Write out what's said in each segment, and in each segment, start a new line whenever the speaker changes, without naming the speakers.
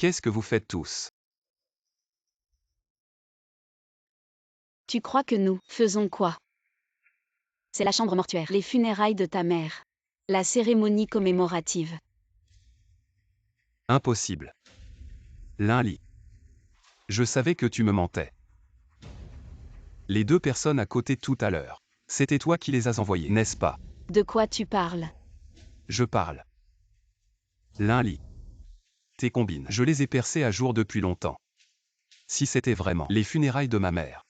Qu'est-ce que vous faites tous?
Tu crois que nous faisons quoi? C'est la chambre mortuaire, les funérailles de ta mère. La cérémonie commémorative.
Impossible. L'un lit. Je savais que tu me mentais. Les deux personnes à côté tout à l'heure. C'était toi qui les as envoyées, n'est-ce pas?
De quoi tu parles?
Je parle. L'un lit. Tes combines. Je les ai percées à jour depuis longtemps. Si c'était vraiment les funérailles de ma mère,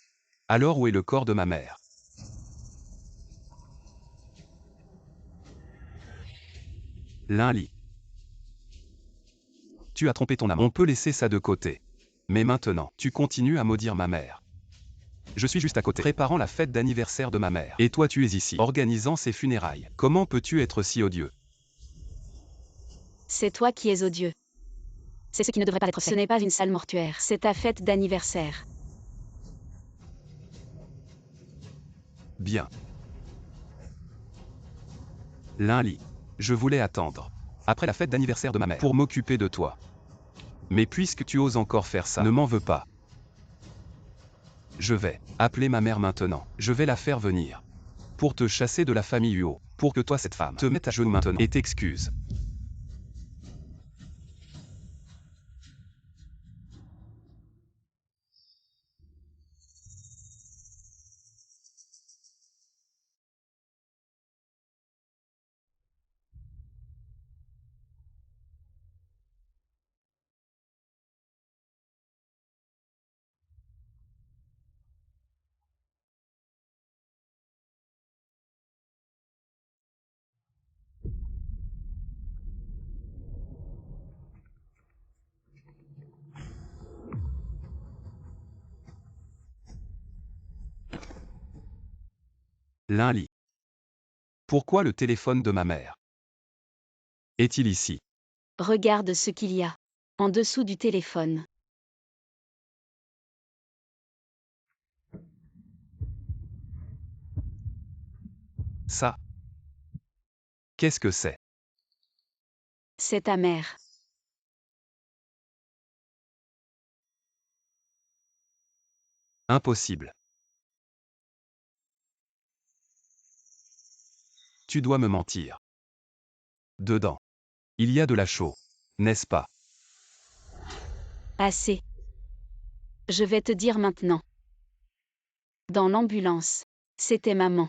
alors où est le corps de ma mère? L'un lit. Tu as trompé ton âme. On peut laisser ça de côté. Mais maintenant, tu continues à maudire ma mère. Je suis juste à côté, préparant la fête d'anniversaire de ma mère. Et toi tu es ici, organisant ses funérailles. Comment peux-tu être si odieux?
C'est toi qui es odieux. C'est ce qui ne devrait pas être fait. Ce n'est pas une salle mortuaire, c'est ta fête d'anniversaire.
Bien. L'un lit. Je voulais attendre. Après la fête d'anniversaire de ma mère, pour m'occuper de toi. Mais puisque tu oses encore faire ça, ne m'en veux pas. Je vais appeler ma mère maintenant. Je vais la faire venir. Pour te chasser de la famille Huo. Pour que toi cette femme te mette à genoux maintenant et t'excuse. L'un lit. Pourquoi le téléphone de ma mère est-il ici?
Regarde ce qu'il y a en dessous du téléphone.
Ça. Qu'est-ce que c'est?
C'est ta mère.
Impossible. Tu dois me mentir. Dedans. Il y a de la chaux. N'est-ce pas?
Assez. Je vais te dire maintenant. Dans l'ambulance, c'était maman.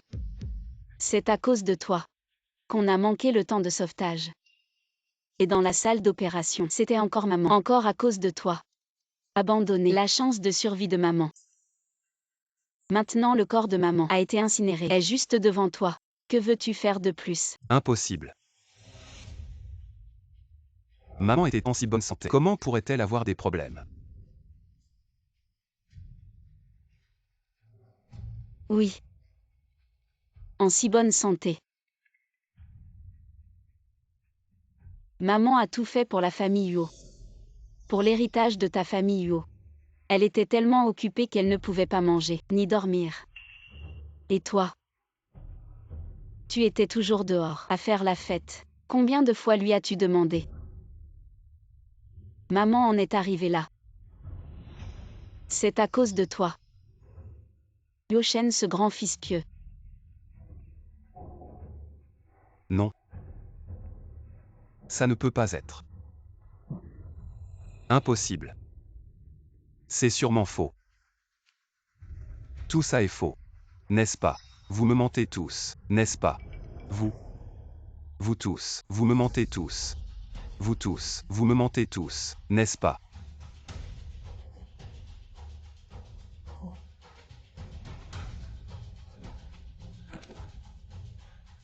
C'est à cause de toi qu'on a manqué le temps de sauvetage. Et dans la salle d'opération, c'était encore maman. Encore à cause de toi. Abandonné. La chance de survie de maman. Maintenant le corps de maman a été incinéré. Est juste devant toi. Que veux-tu faire de plus?
Impossible. Maman était en si bonne santé. Comment pourrait-elle avoir des problèmes?
Oui. En si bonne santé. Maman a tout fait pour la famille Huo. Pour l'héritage de ta famille Huo. Elle était tellement occupée qu'elle ne pouvait pas manger, ni dormir. Et toi? Tu étais toujours dehors, à faire la fête. Combien de fois lui as-tu demandé? Maman en est arrivée là. C'est à cause de toi. Yoshen, ce grand fils pieux.
Non. Ça ne peut pas être. Impossible. C'est sûrement faux. Tout ça est faux. N'est-ce pas? Vous me mentez tous, n'est-ce pas? Vous. Vous tous. Vous me mentez tous. Vous tous. Vous me mentez tous, n'est-ce pas?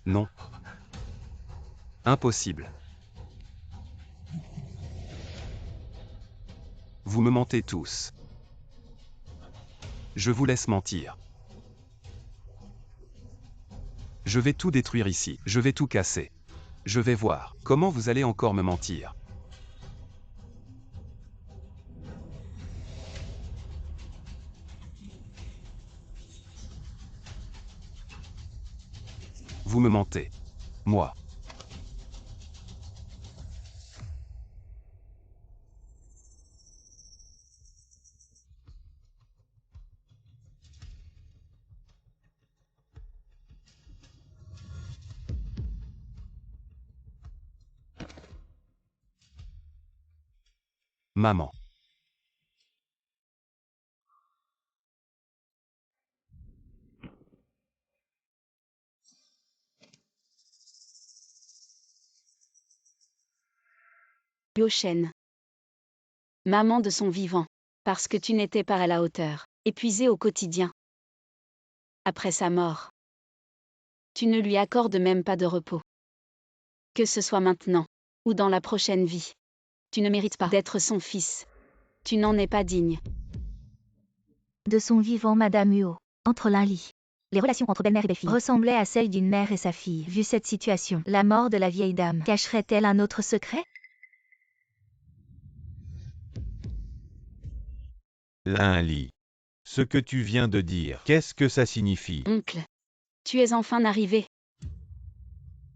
Non. Impossible. Vous me mentez tous. Je vous laisse mentir. Je vais tout détruire ici, je vais tout casser. Je vais voir comment vous allez encore me mentir. Vous me mentez. Moi. Maman.
Yoshen. Maman de son vivant. Parce que tu n'étais pas à la hauteur, épuisée au quotidien. Après sa mort. Tu ne lui accordes même pas de repos. Que ce soit maintenant, ou dans la prochaine vie. Tu ne mérites pas d'être son fils. Tu n'en es pas digne.
De son vivant, Madame Huo. Entre l'un lit. Les relations entre belle-mère et belle-fille ressemblaient à celles d'une mère et sa fille. Vu cette situation, la mort de la vieille dame cacherait-elle un autre secret?
L'un lit. Ce que tu viens de dire, qu'est-ce que ça signifie?
Oncle. Tu es enfin arrivé.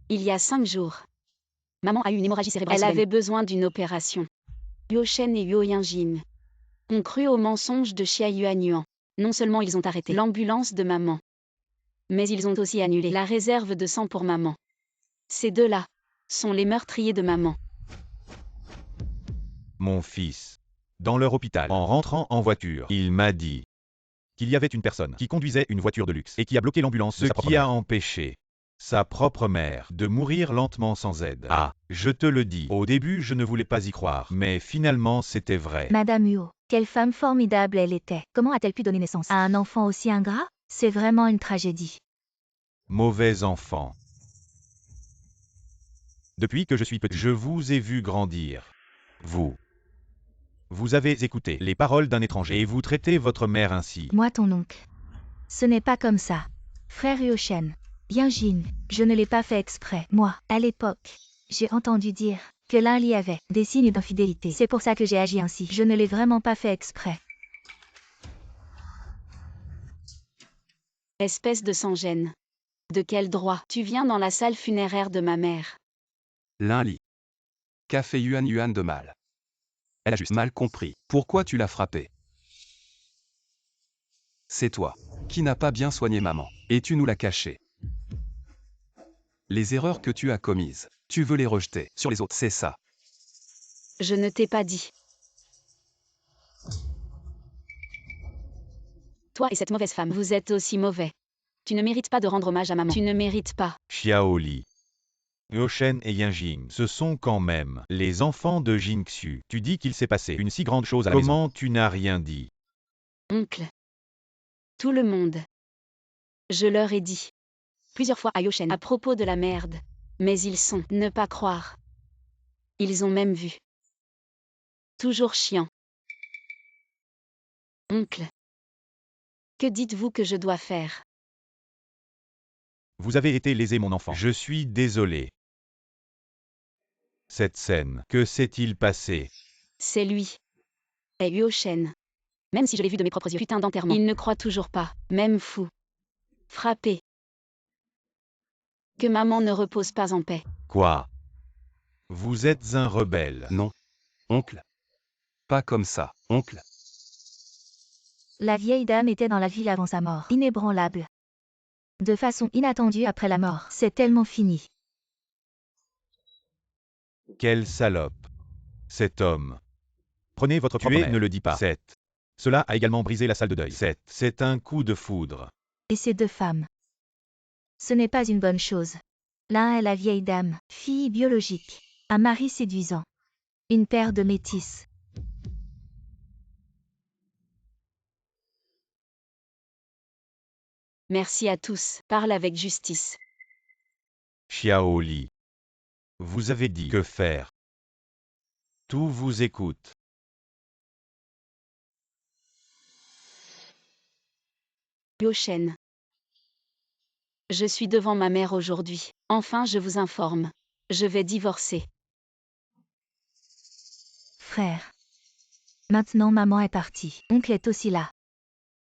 Il y a 5 jours. Maman a eu une hémorragie cérébrale. Elle avait besoin d'une opération. Yoshen et Yo Yinjin ont cru au mensonge de Xia Yuanyuan. Non seulement ils ont arrêté l'ambulance de maman, mais ils ont aussi annulé la réserve de sang pour maman. Ces deux-là sont les meurtriers de maman.
Mon fils. Dans leur hôpital, en rentrant en voiture, il m'a dit qu'il y avait une personne qui conduisait une voiture de luxe et qui a bloqué l'ambulance de sa propre mère. Ce qui a empêché sa propre mère de mourir lentement sans aide. Ah, je te le dis, au début je ne voulais pas y croire, mais finalement c'était vrai.
Madame Huo, quelle femme formidable elle était. Comment a-t-elle pu donner naissance à un enfant aussi ingrat? C'est vraiment une tragédie.
Mauvais enfant. Depuis que je suis petit, je vous ai vu grandir. Vous avez écouté les paroles d'un étranger et vous traitez votre mère ainsi.
Moi, ton oncle. Ce n'est pas comme ça. Frère Yoshen. Yinjin, je ne l'ai pas fait exprès. Moi, à l'époque, j'ai entendu dire que l'un y avait des signes d'infidélité. C'est pour ça que j'ai agi ainsi. Je ne l'ai vraiment pas fait exprès.
Espèce de sans-gêne. De quel droit tu viens dans la salle funéraire de ma mère?
L'un lit. Qu'a fait Yuan Yuan de mal? Elle a juste mal compris. Pourquoi tu l'as frappé? C'est toi qui n'as pas bien soigné maman, et tu nous l'as caché. Les erreurs que tu as commises, tu veux les rejeter sur les autres, c'est ça.
Je ne t'ai pas dit. Toi et cette mauvaise femme, vous êtes aussi mauvais. Tu ne mérites pas de rendre hommage à maman. Tu ne mérites pas.
Xiaoli. Yoshen et Yinjin, ce sont quand même les enfants de Jinxu. Tu dis qu'il s'est passé une si grande chose à la maison. Comment tu n'as rien dit?
Oncle. Tout le monde. Je leur ai dit plusieurs fois à Yoshen à propos de la merde. Mais ils sont, ne pas croire. Ils ont même vu. Toujours chiant. Oncle. Que dites-vous que je dois faire?
Vous avez été lésé, mon enfant. Je suis désolé. Cette scène, que s'est-il passé?
C'est lui. Et Yoshen. Même si je l'ai vu de mes propres yeux. Putain d'enterrement. Il ne croit toujours pas. Même fou. Frappé. Que maman ne repose pas en paix.
Quoi? Vous êtes un rebelle.
Non. Oncle. Pas comme ça, oncle.
La vieille dame était dans la ville avant sa mort. Inébranlable. De façon inattendue après la mort. C'est tellement fini.
Quelle salope. Cet homme. Prenez votre propre mère. Ne le dis pas. 7. Cela a également brisé la salle de deuil. 7. C'est un coup de foudre.
Et ces deux femmes. Ce n'est pas une bonne chose. L'un est la vieille dame, fille biologique. Un mari séduisant. Une paire de métis.
Merci à tous. Parle avec justice.
Xiaoli. Vous avez dit que faire. Tout vous écoute.
Yoshen. Je suis devant ma mère aujourd'hui. Enfin, je vous informe. Je vais divorcer.
Frère. Maintenant maman est partie. Oncle est aussi là.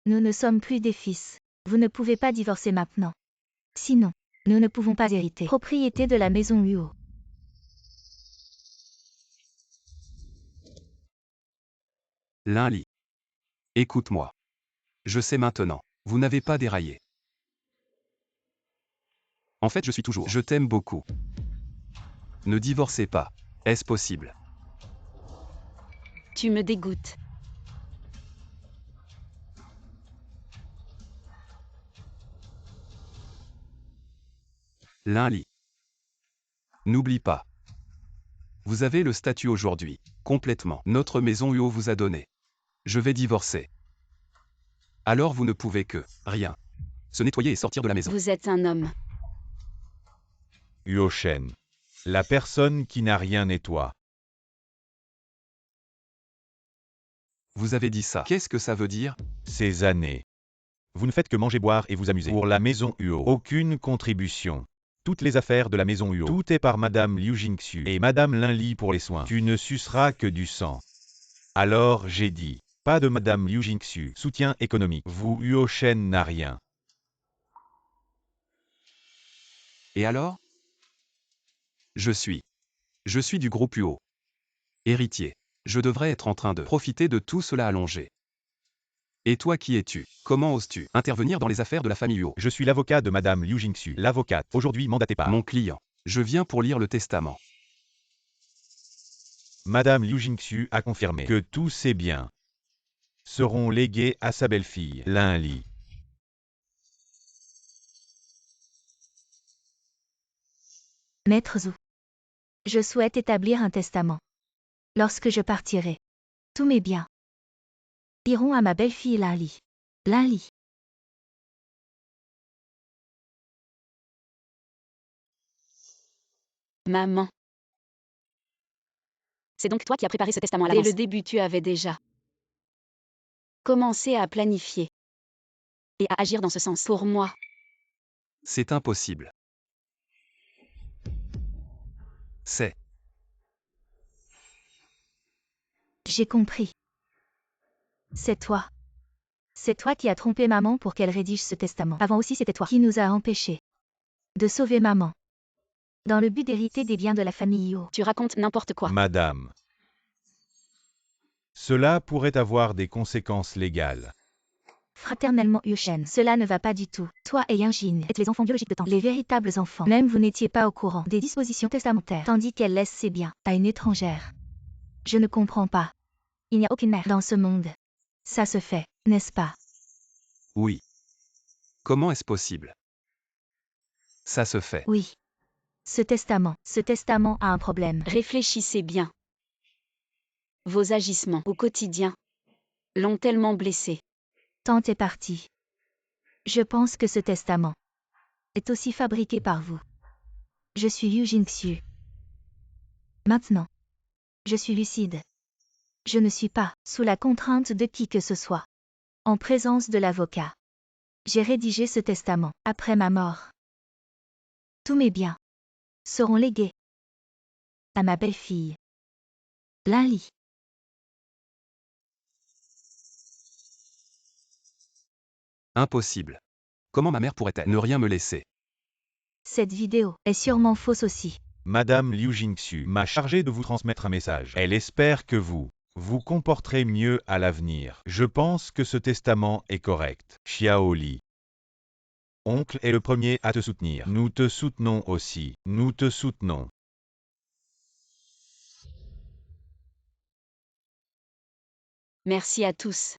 Nous ne sommes plus des fils. Vous ne pouvez pas divorcer maintenant. Sinon, nous ne pouvons pas hériter. Propriété de la maison Huo.
L'un lit. Écoute-moi. Je sais maintenant. Vous n'avez pas déraillé. En fait, je suis toujours. Je t'aime beaucoup. Ne divorcez pas. Est-ce possible?
Tu me dégoûtes.
Lin-Li. N'oublie pas. Vous avez le statut aujourd'hui. Complètement. Notre maison Uo vous a donné. Je vais divorcer. Alors vous ne pouvez que rien. Se nettoyer et sortir de la maison.
Vous êtes un homme.
Yuo-shen. La personne qui n'a rien nettoie.
Vous avez dit ça. Qu'est-ce que ça veut dire?
Ces années. Vous ne faites que manger, boire et vous amuser. Pour la maison Uo. Aucune contribution. Toutes les affaires de la maison Uo. Tout est par Madame Liu Jingxu et Madame Lin-Li pour les soins. Tu ne suceras que du sang. Alors j'ai dit. Pas de Madame Liu Jingxu. Soutien économique. Vous Yuo-shen n'a rien.
Et alors? Je suis du groupe Uo. Héritier. Je devrais être en train de profiter de tout cela allongé. Et toi qui es-tu? Comment oses-tu intervenir dans les affaires de la famille Uo?
Je suis l'avocat de Madame Liu Jingxu, l'avocate, aujourd'hui mandatée par
Mon client. Je viens pour lire le testament.
Madame Liu Jingxu a confirmé que tous ses biens seront légués à sa belle-fille, Lin-Li.
Maître Zhu. Je souhaite établir un testament. Lorsque je partirai, tous mes biens iront à ma belle-fille Lin-Li. Lin-Li.
Maman.
C'est donc toi qui as préparé ce testament à
Dès
l'avance.
le début, tu avais déjà commencé à planifier.
Et à agir dans ce sens.
Pour moi,
C'est impossible. C'est.
J'ai compris. C'est toi. C'est toi qui as trompé maman pour qu'elle rédige ce testament. Avant aussi, c'était toi qui nous a empêchés de sauver maman. Dans le but d'hériter des biens de la famille Yo.
Tu racontes n'importe quoi.
Madame. Cela pourrait avoir des conséquences légales.
Fraternellement Yushen, cela ne va pas du tout. Toi et Yanjin êtes les enfants biologiques de Tang. Les véritables enfants. Même vous n'étiez pas au courant des dispositions testamentaires. Tandis qu'elle laisse ses biens à une étrangère. Je ne comprends pas. Il n'y a aucune mère dans ce monde. Ça se fait, n'est-ce pas?
Oui. Comment est-ce possible? Ça se fait.
Oui. Ce testament a un problème.
réfléchissez bien. Vos agissements au quotidien l'ont tellement blessé.
Tant est parti. Je pense que ce testament est aussi fabriqué par vous. Je suis Yu Jingxiu. Maintenant, je suis lucide. Je ne suis pas sous la contrainte de qui que ce soit. En présence de l'avocat, j'ai rédigé ce testament après ma mort. Tous mes biens seront légués à ma belle-fille, Lin-Li.
Impossible. Comment ma mère pourrait-elle ne rien me laisser?
Cette vidéo est sûrement fausse aussi.
Madame Liu Jingxu m'a chargé de vous transmettre un message. Elle espère que vous vous comporterez mieux à l'avenir. Je pense que ce testament est correct. Xiao Li. Oncle est le premier à te soutenir. Nous te soutenons aussi. Nous te soutenons.
Merci à tous.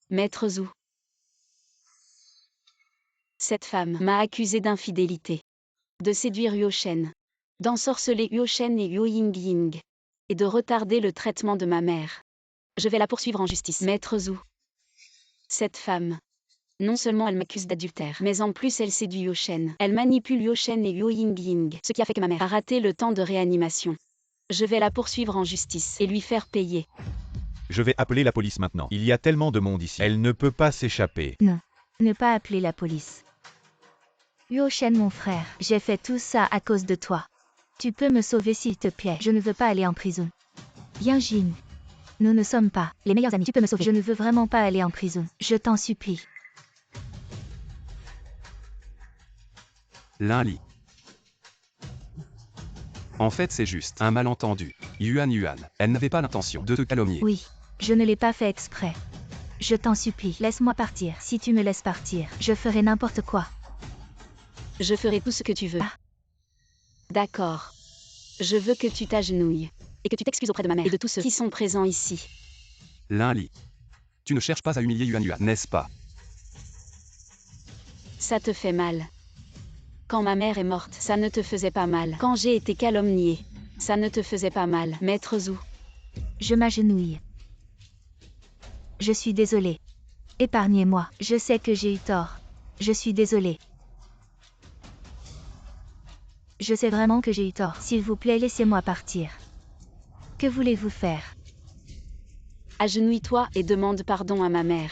Maître Zhu. Cette femme m'a accusé d'infidélité, de séduire Yuo-shen, d'ensorceler Yuo-shen et Yuo-ying-ying, et de retarder le traitement de ma mère.
Je vais la poursuivre en justice.
Maître Zhu. Cette femme, non seulement elle m'accuse d'adultère, mais en plus elle séduit Yuo-shen. Elle manipule Yuo-shen et Yuo-ying-ying,
Ce qui a fait que ma mère
a raté le temps de réanimation. Je vais la poursuivre en justice et lui faire payer.
Je vais appeler la police maintenant. Il y a tellement de monde ici. Elle ne peut pas s'échapper.
Ne pas appeler la police. Yuo-shen, mon frère, j'ai fait tout ça à cause de toi. Tu peux me sauver s'il te plaît. Je ne veux pas aller en prison. Yanjin. Nous ne sommes pas les meilleurs amis. Tu peux me sauver. Je ne veux vraiment pas aller en prison. Je t'en supplie.
Lin-Li. En fait, c'est juste un malentendu. Yuan, elle n'avait pas l'intention de te calomnier.
Oui, je ne l'ai pas fait exprès. Je t'en supplie, laisse-moi partir. Si tu me laisses partir, je ferai n'importe quoi.
Je ferai tout ce que tu veux. D'accord. Je veux que tu t'agenouilles.
Et que tu t'excuses auprès de ma mère et de tous ceux
Qui sont présents ici.
Lin-Li. Tu ne cherches pas à humilier Yuan Yuan, n'est-ce pas?
Ça te fait mal. Quand ma mère est morte, ça ne te faisait pas mal. Quand j'ai été calomniée, ça ne te faisait pas mal. Maître Zhu,
Je m'agenouille. Je suis désolée. Épargnez-moi. Je sais que j'ai eu tort. Je suis désolée. Je sais vraiment que j'ai eu tort. S'il vous plaît, laissez-moi partir. Que voulez-vous faire?
agenouille-toi et demande pardon à ma mère.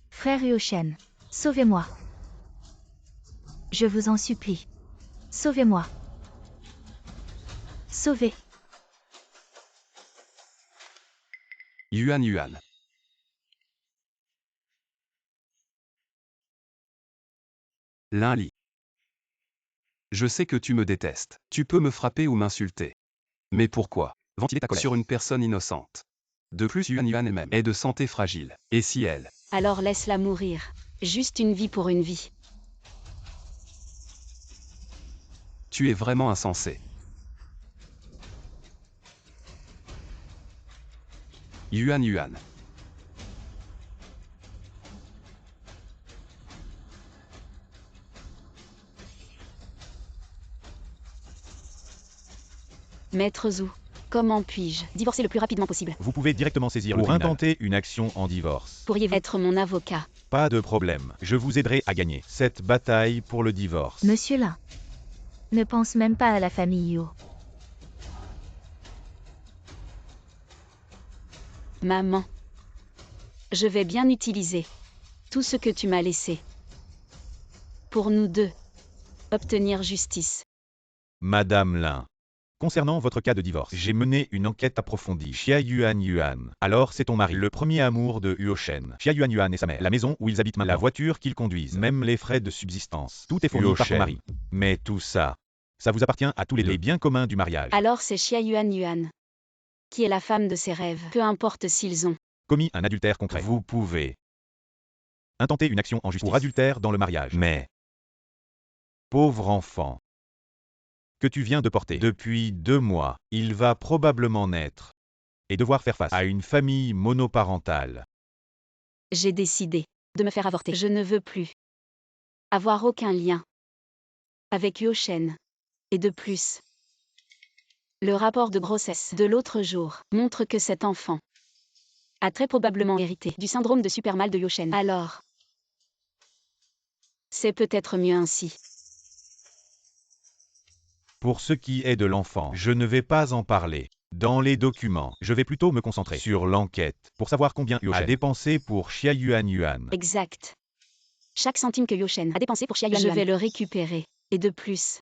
Frère Yoshen, sauvez-moi. Je vous en supplie. Sauvez-moi. Sauvez.
Yuan Yuan. Lin-Li. Je sais que tu me détestes. Tu peux me frapper ou m'insulter. Mais pourquoi ventiler ta colère sur une personne innocente? De plus, Yuan Yuan elle-même est de santé fragile. Et si elle...
Alors laisse-la mourir. Juste une vie pour une vie.
Tu es vraiment insensé. Yuan Yuan.
Maître Zhu, comment puis-je
Divorcer le plus rapidement possible.
Vous pouvez directement saisir
Pour
pour intenter une action en divorce.
Pourriez-vous
être mon avocat?
Pas de problème. Je vous aiderai à gagner cette bataille pour le divorce.
Monsieur Lin. Ne pense même pas à la famille Yo.
Maman. Je vais bien utiliser tout ce que tu m'as laissé. Pour nous deux. Obtenir justice.
Madame Lin. Concernant votre cas de divorce, j'ai mené une enquête approfondie. Xia Yuan Yuan. Alors c'est ton mari, le premier amour de Yoshen. Xia Yuan Yuan et sa mère. La maison où ils habitent maintenant. La voiture qu'ils conduisent. Même les frais de subsistance. Tout est fourni par ton mari. Mais tout ça, ça vous appartient à tous les deux. Les biens communs du mariage.
Alors c'est Xia Yuan Yuan. Qui est la femme de ses rêves. Peu importe s'ils ont
Commis un adultère concret. Vous pouvez intenter une action en justice pour adultère dans le mariage. Mais, pauvre enfant que tu viens de porter depuis 2 mois, il va probablement naître et devoir faire face à une famille monoparentale.
J'ai décidé.
de me faire avorter?
Je ne veux plus avoir aucun lien avec Yoshen. Et de plus, le rapport de grossesse de l'autre jour montre que cet enfant a très probablement hérité
Du syndrome de super-mal de Yoshen.
Alors, c'est peut-être mieux ainsi.
Pour ce qui est de l'enfant, je ne vais pas en parler. Dans les documents, je vais plutôt me concentrer sur l'enquête pour savoir combien Yoshen a dépensé pour Xia Yuan Yuan.
Exact.
Chaque centime que Yoshen a dépensé pour Xia Yuan
Je
Yuan.
vais le récupérer. Et de plus,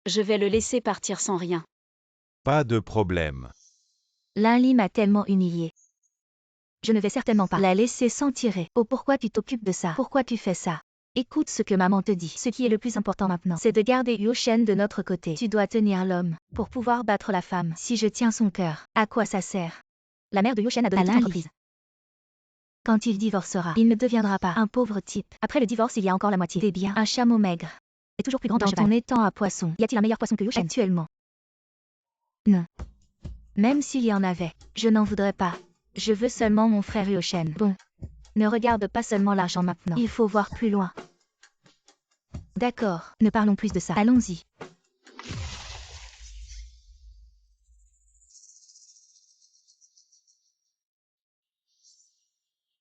je vais le laisser partir sans rien.
Pas de problème.
Lin-Li m'a tellement humiliée. Je ne vais certainement pas la laisser s'en tirer. Oh, pourquoi tu t'occupes de ça? Pourquoi tu fais ça? Écoute ce que maman te dit. Ce qui est le plus important maintenant, c'est de garder Yoshen de notre côté. Tu dois tenir l'homme pour pouvoir battre la femme. Si je tiens son cœur, à quoi ça sert?
La mère de Yoshen a donné toute
Lin-Li.
l'entreprise.
Quand il divorcera, il ne deviendra pas un pauvre type.
Après le divorce, il y a encore la moitié.
Des biens, un chameau maigre.
Est toujours plus grand
Dans
qu'un
ton
cheval.
étang à poisson.
Y a-t-il un meilleur poisson que Yoshen?
Actuellement. Non. Même s'il y en avait, je n'en voudrais pas. Je veux seulement mon frère Yoshen. Bon. Ne regarde pas seulement l'argent maintenant. Il faut voir plus loin. D'accord, ne parlons plus de ça. Allons-y.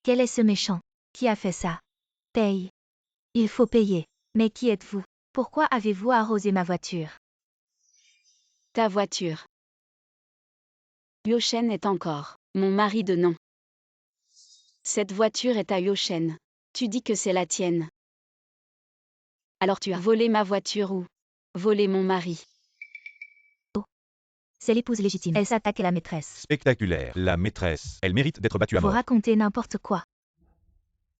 Quel est ce méchant? Qui a fait ça? Paye. Il faut payer. Mais qui êtes-vous? Pourquoi avez-vous arrosé ma voiture?
Ta voiture. Yoshen est encore mon mari de nom. Cette voiture est à Yoshen. Tu dis que c'est la tienne.
Alors tu as
Volé ma voiture ou volé mon mari.
C'est l'épouse légitime. Elle s'attaque à la maîtresse.
Spectaculaire. La maîtresse, elle mérite d'être battue à
Vous
mort.
racontez n'importe quoi.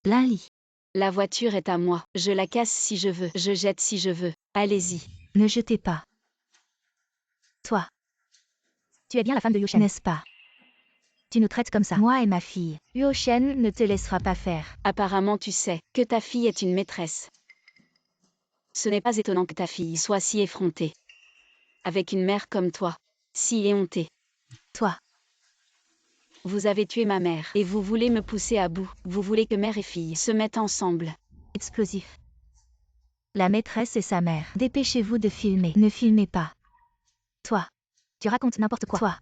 Lin-Li,
La voiture est à moi. Je la casse si je veux. Je jette si je veux. Allez-y.
ne jetez pas. Toi,
Tu es bien la femme de Yoshen.
n'est-ce pas?
Tu nous traites comme ça.
Moi et ma fille. Yoshen ne te laissera pas faire.
Apparemment tu sais que ta fille est une maîtresse. Ce n'est pas étonnant que ta fille soit si effrontée. Avec une mère comme toi, si éhontée.
Toi.
Vous avez tué ma mère et vous voulez me pousser à bout. Vous voulez que mère et fille se mettent ensemble.
Explosif. La maîtresse et sa mère. Dépêchez-vous de filmer. Ne filmez pas. Toi.
Tu racontes n'importe quoi.
Toi.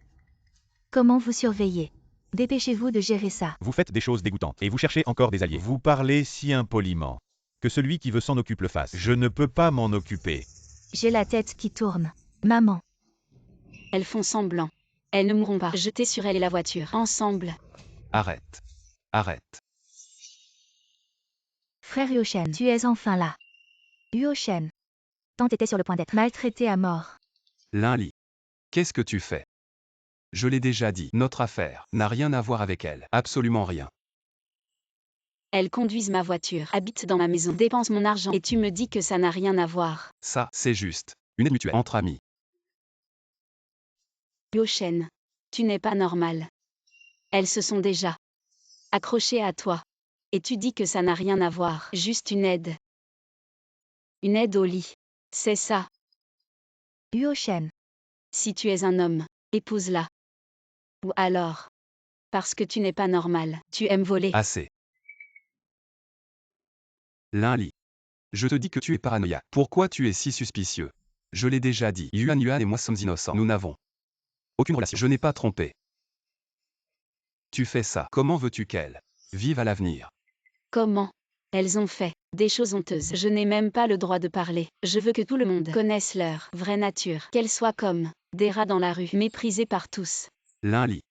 Comment vous surveillez? Dépêchez-vous de gérer ça.
Vous faites des choses dégoûtantes et vous cherchez encore des alliés. Vous parlez si impoliment. Que celui qui veut s'en occupe le fasse. Je ne peux pas m'en occuper.
J'ai la tête qui tourne. Maman.
Elles font semblant. Elles ne mourront pas. Jetez sur elle et la voiture. Ensemble.
Arrête. Arrête.
Frère Yoshen, tu es enfin là. Yoshen.
Tant était sur le point d'être.
Maltraité à mort.
Linli. Qu'est-ce que tu fais? Je l'ai déjà dit, notre affaire n'a rien à voir avec elle. Absolument rien.
Elles conduisent ma voiture, habitent dans ma maison, dépensent mon argent et tu me dis que ça n'a rien à voir.
Ça, c'est juste. Une aide mutuelle entre amis.
Yoshen. Tu n'es pas normal. Elles se sont déjà accrochées à toi. Et tu dis que ça n'a rien à voir. Juste une aide. Une aide au lit. C'est ça.
Yoshen.
Si tu es un homme, épouse-la. Ou alors. Parce que tu n'es pas normal. Tu aimes voler.
Assez. Linli. Je te dis que tu es paranoïaque. Pourquoi tu es si suspicieux? Je l'ai déjà dit. Yuan et moi sommes innocents. Nous n'avons aucune relation. Je n'ai pas trompé. Tu fais ça. Comment veux-tu qu'elle vive à l'avenir?
Comment? Elles ont fait des choses honteuses. Je n'ai même pas le droit de parler. Je veux que tout le monde connaisse leur vraie nature. Qu'elles soient comme des rats dans la rue, méprisées par tous.
Linli.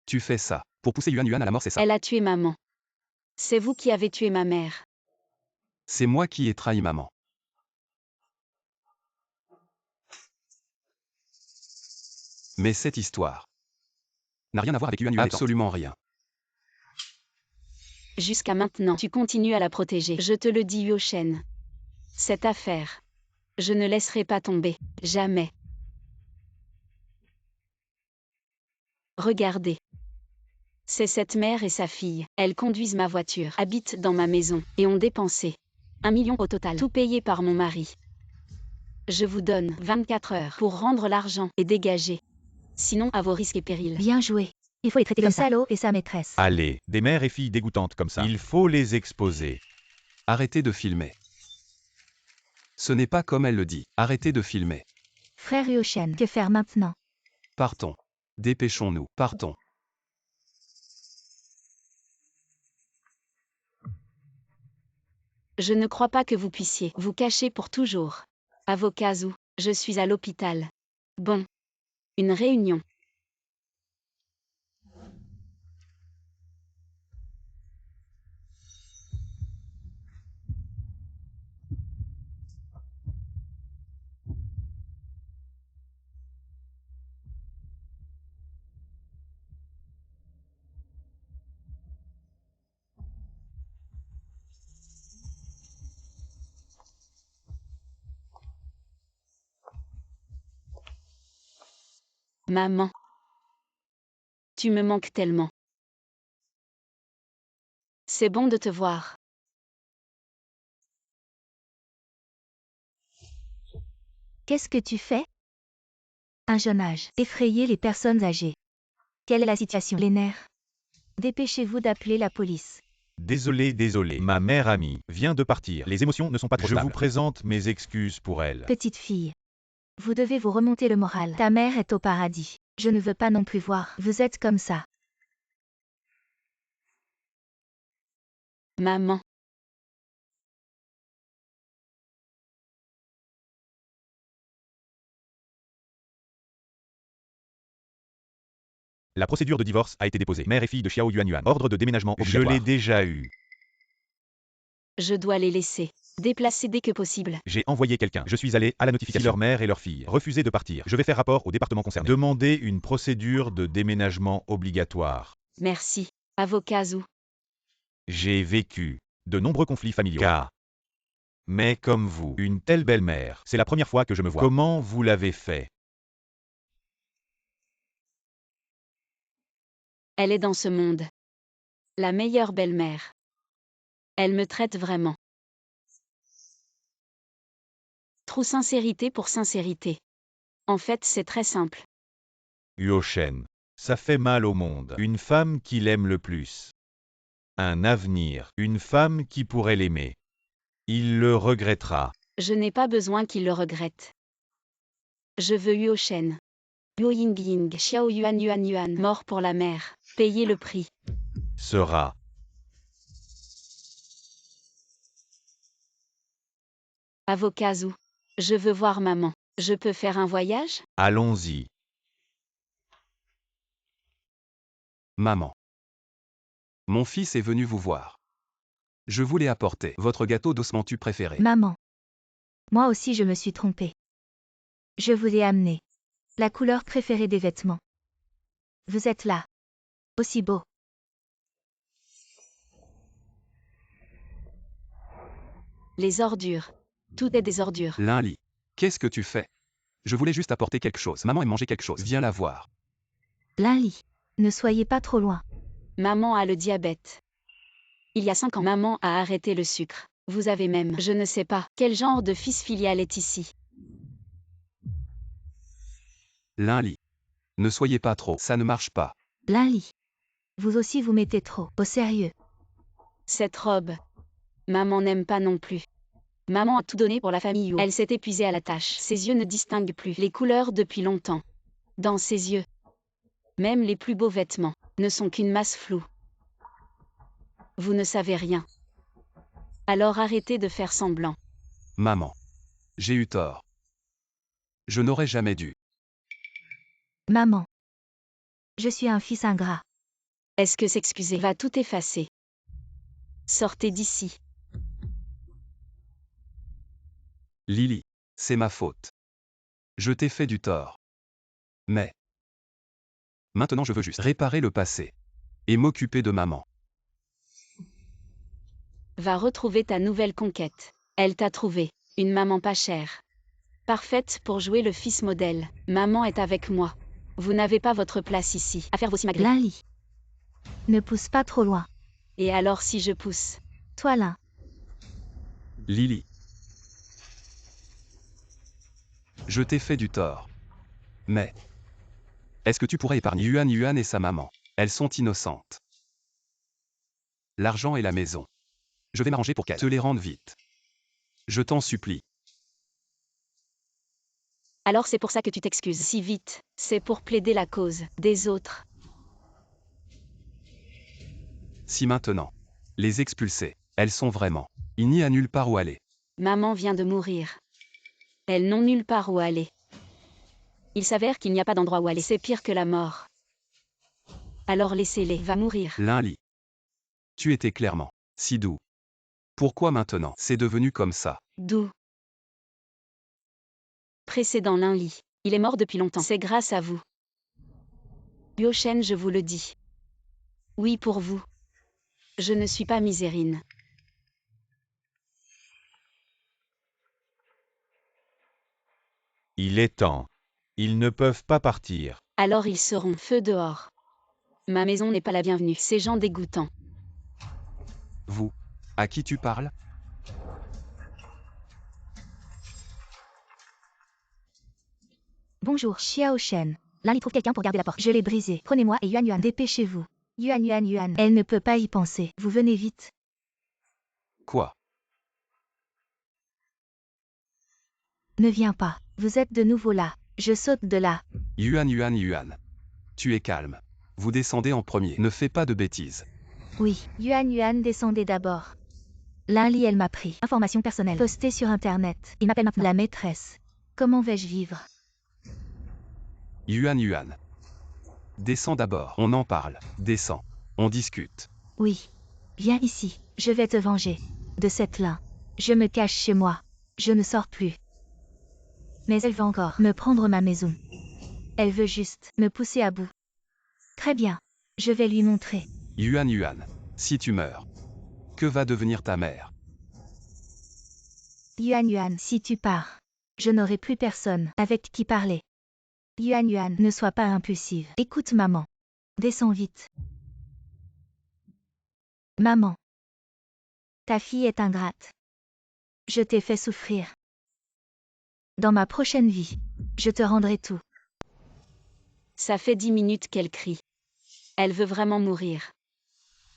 Tu fais ça pour pousser Yuan à la mort, c'est ça?
Elle a tué maman. C'est vous qui avez tué ma mère.
C'est moi qui ai trahi maman. Mais cette histoire n'a rien à voir avec Yuan. Absolument rien.
Jusqu'à maintenant, tu continues à la protéger. Je te le dis, Yoshen. Cette affaire, je ne laisserai pas tomber. Jamais. Regardez. C'est cette mère et sa fille. Elles conduisent ma voiture, habitent dans ma maison, et ont dépensé 1 million au total. Tout payé par mon mari. Je vous donne 24 heures pour rendre l'argent et dégager. Sinon, à vos risques et périls.
Bien joué.
Il faut les traiter
Le
comme ça.
salaud et sa maîtresse.
Allez, des mères et filles dégoûtantes comme ça. Il faut les exposer.
Arrêtez de filmer. Ce n'est pas comme elle le dit. Arrêtez de filmer.
Frère Yoshen, que faire maintenant?
Partons. Dépêchons-nous. Partons.
Je ne crois pas que vous puissiez vous cacher pour toujours. Avocat ou, je suis à l'hôpital. Bon. Une réunion. Maman. Tu me manques tellement. C'est bon de te voir.
Qu'est-ce que tu fais? Un jeune âge. Effrayer les personnes âgées.
Quelle est la situation?
Les nerfs. Dépêchez-vous d'appeler la police.
Désolé, désolé. Ma mère amie vient de partir. Les émotions ne sont pas trop
Je
stables.
vous
Je vous présente mes excuses pour elle.
Petite fille. Vous devez vous remonter le moral. Ta mère est au paradis. Je ne veux pas non plus voir. Vous êtes comme ça.
Maman.
La procédure de divorce a été déposée. Mère et fille de Xiao Yuanyuan. Ordre de déménagement obligatoire. Je l'ai déjà eu.
Je dois les laisser déplacer dès que possible.
J'ai envoyé quelqu'un. Je suis allé à la notification. Si leur mère et leur fille refusaient de partir, je vais faire rapport au département concerné. Demander une procédure de déménagement obligatoire.
Merci. Avocat ou.
J'ai vécu de nombreux conflits familiaux. Mais comme vous, une telle belle-mère, c'est la première fois que je me vois. Comment vous l'avez fait?
Elle est dans ce monde. La meilleure belle-mère. Elle me traite vraiment Trop sincérité pour sincérité. En fait, c'est très simple.
Yuoshen. Ça fait mal au monde. Une femme qu'il aime le plus. Un avenir. Une femme qui pourrait l'aimer. Il le regrettera.
Je n'ai pas besoin qu'il le regrette. Je veux Yuoshen. Yuo Ying Ying, Xiao Yuan Yuan Yuan, mort pour la mère. Payez le prix.
Sera.
Avocat Zhu. Je veux voir maman. Je peux faire un voyage?
Allons-y.
Maman. Mon fils est venu vous voir. Je vous l'ai apporté, votre gâteau d'osmantu préféré.
Maman. Moi aussi je me suis trompée. Je vous ai amené la couleur préférée des vêtements. Vous êtes là. Aussi beau.
Les ordures. Tout est des ordures.
Linli. Qu'est-ce que tu fais? Je voulais juste apporter quelque chose. Maman aime manger quelque chose. Viens la voir.
Linli. Ne soyez pas trop loin.
Maman a le diabète. Il y a 5 ans, maman a arrêté le sucre. Vous avez même, je ne sais pas, quel genre de fils filial est ici.
Linli. Ne soyez pas trop. Ça ne marche pas.
Linli. Vous aussi vous mettez trop au sérieux.
Cette robe. Maman n'aime pas non plus. Maman a tout donné pour la famille Yu. Elle s'est épuisée à la tâche. Ses yeux ne distinguent plus les couleurs depuis longtemps. Dans ses yeux. Même les plus beaux vêtements ne sont qu'une masse floue. Vous ne savez rien. Alors arrêtez de faire semblant.
Maman. J'ai eu tort. Je n'aurais jamais dû.
Maman. Je suis un fils ingrat.
Est-ce que s'excuser va tout effacer? Sortez d'ici.
Lily. C'est ma faute. Je t'ai fait du tort. Mais. Maintenant je veux juste réparer le passé. Et m'occuper de maman.
Va retrouver ta nouvelle conquête. Elle t'a trouvé. Une maman pas chère. Parfaite pour jouer le fils modèle. Maman est avec moi. Vous n'avez pas votre place ici. À faire vos simagrées.
Linli. Ne pousse pas trop loin.
Et alors si je pousse?
Toi là.
Lily. Je t'ai fait du tort. Mais. Est-ce que tu pourrais épargner Yuan Yuan et sa maman? Elles sont innocentes. L'argent et la maison. Je vais m'arranger pour qu'elles te les rendent vite. Je t'en supplie.
Alors c'est pour ça que tu t'excuses si vite. C'est pour plaider la cause des autres.
Si maintenant. Les expulser. Elles sont vraiment. Il n'y a nulle part où aller.
Maman vient de mourir. Elles n'ont nulle part où aller. Il s'avère qu'il n'y a pas d'endroit où aller. C'est pire que la mort. Alors laissez-les. Va mourir.
Linli. Tu étais clairement si doux. Pourquoi maintenant c'est devenu comme ça?
D'où? Précédent Linli. Il est mort depuis longtemps. C'est grâce à vous. Yuoshen, je vous le dis. Oui pour vous. Je ne suis pas Misérine.
Il est temps. Ils ne peuvent pas partir.
Alors ils seront feu dehors. Ma maison n'est pas la bienvenue. Ces gens dégoûtants.
Vous. À qui tu parles?
Bonjour, Xiao Shen. Linli trouve quelqu'un pour garder la porte. Je l'ai brisée. Prenez-moi et Yuan Yuan. Dépêchez-vous. Yuan Yuan Yuan. Elle ne peut pas y penser. Vous venez vite.
Quoi?
Ne viens pas. Vous êtes de nouveau là. Je saute de là.
Yuan Yuan Yuan. Tu es calme. Vous descendez en premier. Ne fais pas de bêtises.
Oui. Yuan Yuan, descendez d'abord. Linli, elle m'a pris. Information personnelle. Postée sur Internet. Il m'appelle maintenant. La maîtresse. Comment vais-je vivre?
Yuan Yuan. Descends d'abord. On en parle. Descends. On discute.
Oui. Viens ici. Je vais te venger. De cette lin. Je me cache chez moi. Je ne sors plus. Mais elle veut encore me prendre ma maison. Elle veut juste me pousser à bout. Très bien. Je vais lui montrer.
Yuan Yuan. Si tu meurs. Que va devenir ta mère?
Yuan Yuan, si tu pars, je n'aurai plus personne avec qui parler. Yuan Yuan, ne sois pas impulsive. Écoute maman. Descends vite. Maman. Ta fille est ingrate. Je t'ai fait souffrir.
Dans ma prochaine vie, je te rendrai tout.
Ça fait 10 minutes qu'elle crie. Elle veut vraiment mourir.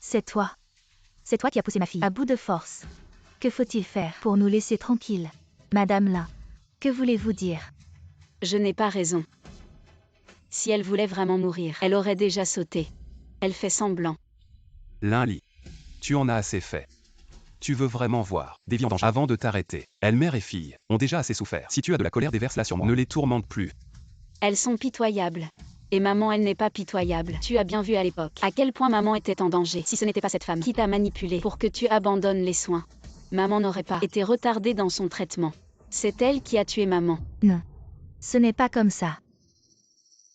C'est toi. C'est toi qui as poussé ma fille à bout de force. Que faut-il faire pour nous laisser tranquilles? Madame Lin, que voulez-vous dire?
Je n'ai pas raison. Si elle voulait vraiment mourir, elle aurait déjà sauté. Elle fait semblant.
Lin-Li. Tu en as assez fait. Tu veux vraiment voir des vies en danger avant de t'arrêter. Elle, mère et fille, ont déjà assez souffert. Si tu as de la colère, déverse-la sur moi. Ne les tourmente plus.
Elles sont pitoyables. Et maman, elle n'est pas pitoyable. Tu as bien vu à l'époque à quel point maman était en danger. Si ce n'était pas cette femme qui t'a manipulé pour que tu abandonnes les soins, maman n'aurait pas été retardée dans son traitement. C'est elle qui a tué maman.
Non. Ce n'est pas comme ça.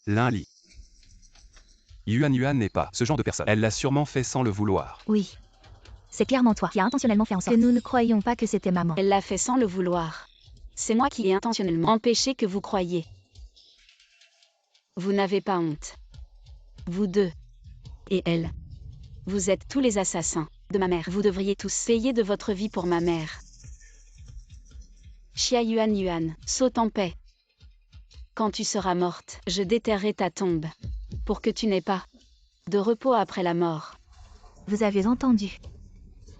Lin-Li. Yuan n'est pas ce genre de personne. Elle l'a sûrement fait sans le vouloir.
Oui. C'est clairement toi qui as intentionnellement fait en sorte que nous ne croyions pas que c'était maman.
Elle l'a fait sans le vouloir. C'est moi qui ai intentionnellement empêché que vous croyiez. Vous n'avez pas honte. Vous deux. Et elle. Vous êtes tous les assassins de ma mère. Vous devriez tous payer de votre vie pour ma mère. Xia Yuan, saute en paix. Quand tu seras morte, je déterrerai ta tombe. Pour que tu n'aies pas de repos après la mort.
Vous avez entendu.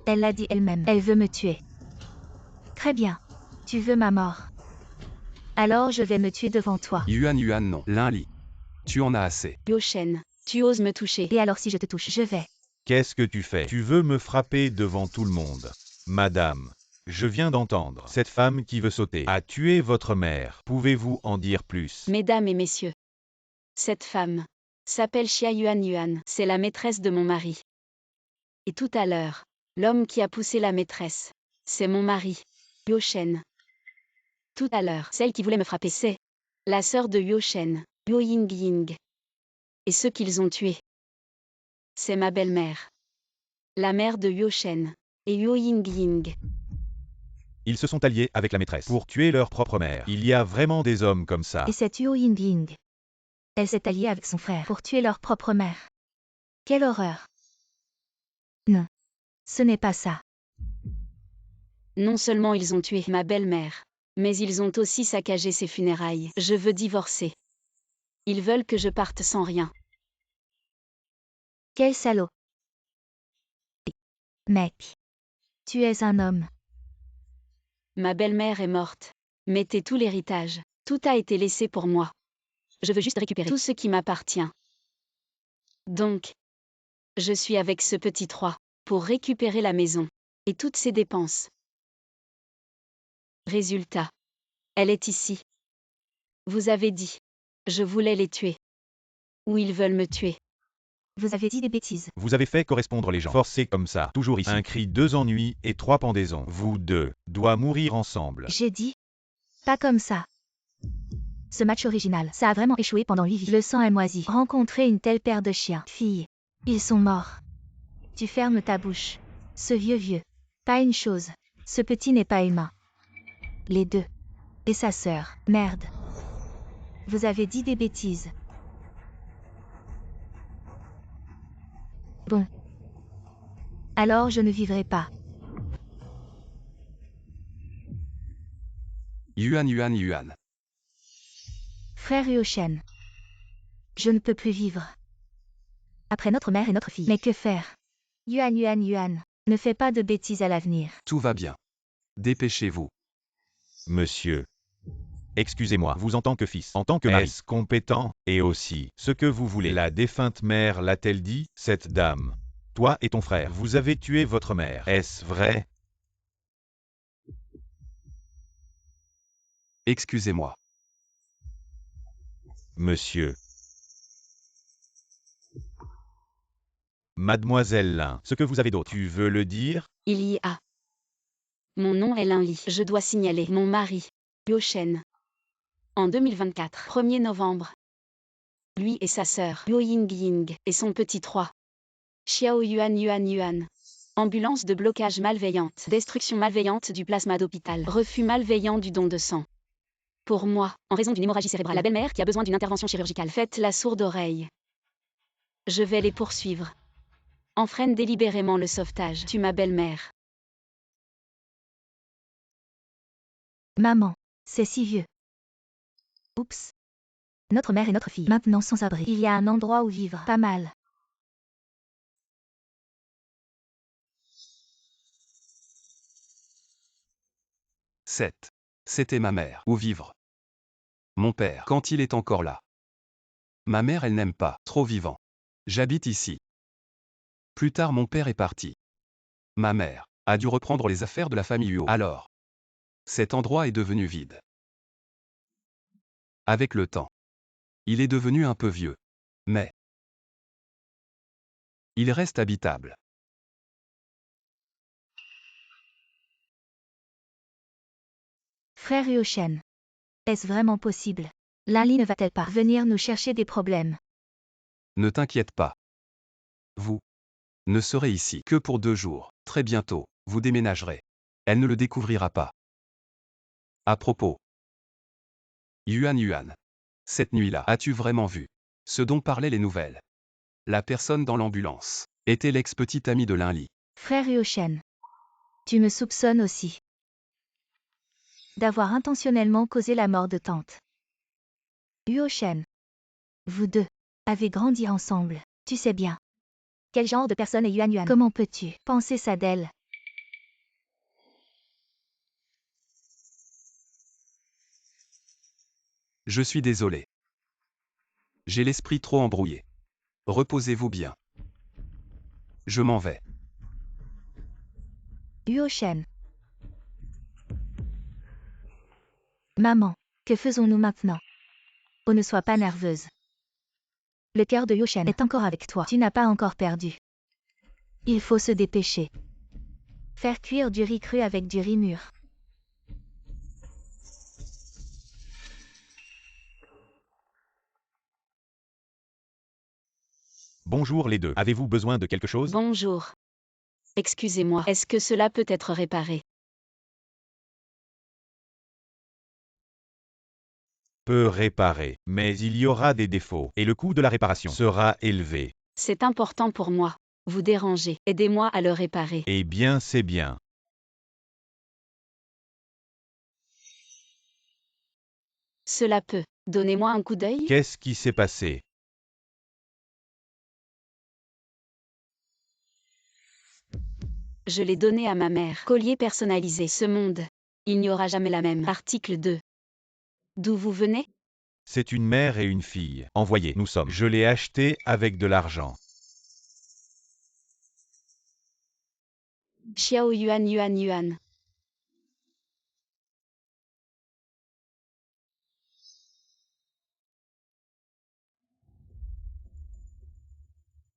Elle l'a dit elle-même. Elle veut me tuer. Très bien. Tu veux ma mort. Alors je vais me tuer devant toi.
Yuan non. Lin-Li. Tu en as assez.
Yoshen, tu oses me toucher.
Et alors si je te touche, je vais.
Qu'est-ce que tu fais? Tu veux me frapper devant tout le monde. Madame, je viens d'entendre. Cette femme qui veut sauter a tué votre mère. Pouvez-vous en dire plus?
Mesdames et messieurs, cette femme s'appelle Xia Yuan. C'est la maîtresse de mon mari. Et tout à l'heure, l'homme qui a poussé la maîtresse, c'est mon mari, Yoshen. Tout à l'heure, celle qui voulait me frapper, c'est la sœur de Yoshen, Ying. Et ceux qu'ils ont tués, c'est ma belle-mère, la mère de Yoshen et Ying.
Ils se sont alliés avec la maîtresse pour tuer leur propre mère. Il y a vraiment des hommes comme ça.
Et cette Ying. Elle s'est alliée avec son frère pour tuer leur propre mère. Quelle horreur. Non. Ce n'est pas ça.
Non seulement ils ont tué ma belle-mère, mais ils ont aussi saccagé ses funérailles. Je veux divorcer. Ils veulent que je parte sans rien.
Quel salaud. Mec. Tu es un homme.
Ma belle-mère est morte. Mettez tout l'héritage. Tout a été laissé pour moi. Je veux juste récupérer tout ce qui m'appartient. Donc, je suis avec ce petit 3 pour récupérer la maison et toutes ses dépenses. Résultat. Elle est ici. Vous avez dit. Je voulais les tuer. Ou ils veulent me tuer.
Vous avez dit des bêtises.
Vous avez fait correspondre les gens. Forcés comme ça. Toujours ici. Un cri, 2 ennuis et 3 pendaisons. Vous deux doivent mourir ensemble.
J'ai dit. Pas comme ça. Ce match original, ça a vraiment échoué pendant 8 vies. Le sang est moisi. Rencontrer une telle paire de chiens. Filles. Ils sont morts. Tu fermes ta bouche. Ce vieux. Pas une chose. Ce petit n'est pas humain. Les deux. Et sa sœur. Merde. Vous avez dit des bêtises. Bon. Alors je ne vivrai pas.
Yuan.
Frère Yoshen. Je ne peux plus vivre. Après notre mère et notre fille. Mais que faire? Yuan. Ne fais pas de bêtises à l'avenir.
Tout va bien. Dépêchez-vous.
Monsieur. Excusez-moi, vous en tant que fils, en tant que mari, est-ce compétent, et aussi, ce que vous voulez. La défunte mère l'a-t-elle dit, cette dame? Toi et ton frère, vous avez tué votre mère. Est-ce vrai?
Excusez-moi.
Monsieur. Mademoiselle Lin, ce que vous avez d'autre, tu veux le dire?
Il y a. Mon nom est Lin-Li. Je dois signaler mon mari, Yoshen. En 2024, 1er novembre. Lui et sa sœur, Ying, et son petit 3. Xiao Yuan. Ambulance de blocage malveillante. Destruction malveillante du plasma d'hôpital. Refus malveillant du don de sang. Pour moi, en raison d'une hémorragie cérébrale. La belle-mère qui a besoin d'une intervention chirurgicale. Faites la sourde oreille. Je vais les poursuivre. Enfreine délibérément le sauvetage. Tu ma belle-mère.
Maman, c'est si vieux. Oups. Notre mère et notre fille, maintenant sans abri. Il y a un endroit où vivre. Pas mal.
Sept. C'était ma mère. Où vivre? Mon père, quand il est encore là. Ma mère, elle n'aime pas, trop vivant. J'habite ici. Plus tard, mon père est parti. Ma mère a dû reprendre les affaires de la famille Huo. Alors, cet endroit est devenu vide. Avec le temps, il est devenu un peu vieux. Mais il reste habitable.
Frère Yoshen. Est-ce vraiment possible? Lali ne va-t-elle pas venir nous chercher des problèmes?
Ne t'inquiète pas. Vous ne serez ici que pour 2 jours. Très bientôt, vous déménagerez. Elle ne le découvrira pas. À propos. Yuan. Cette nuit-là, as-tu vraiment vu ce dont parlaient les nouvelles? La personne dans l'ambulance était l'ex-petite amie de Linli.
Frère Yoshen. Tu me soupçonnes aussi d'avoir intentionnellement causé la mort de tante Yoshen. Vous deux avez grandi ensemble, tu sais bien. Quel genre de personne est Yuan? Comment peux-tu penser ça d'elle?
Je suis désolé. J'ai l'esprit trop embrouillé. Reposez-vous bien. Je m'en vais.
Yoshen. Maman, que faisons-nous maintenant? Oh, ne sois pas nerveuse. Le cœur de Yoshen est encore avec toi. Tu n'as pas encore perdu. Il faut se dépêcher. Faire cuire du riz cru avec du riz mûr.
Bonjour les deux. Avez-vous besoin de quelque chose?
Bonjour. Excusez-moi, est-ce que cela peut être réparé?
Peut réparer, mais il y aura des défauts, et le coût de la réparation sera élevé.
C'est important pour moi. Vous dérangez. Aidez-moi à le réparer.
Eh bien, c'est bien.
Cela peut. Donnez-moi un coup d'œil.
Qu'est-ce qui s'est passé?
Je l'ai donné à ma mère. Collier personnalisé. Ce monde. Il n'y aura jamais la même. Article 2. D'où vous venez?
C'est une mère et une fille. Envoyez, nous sommes. Je l'ai acheté avec de l'argent.
Xiao Yuan.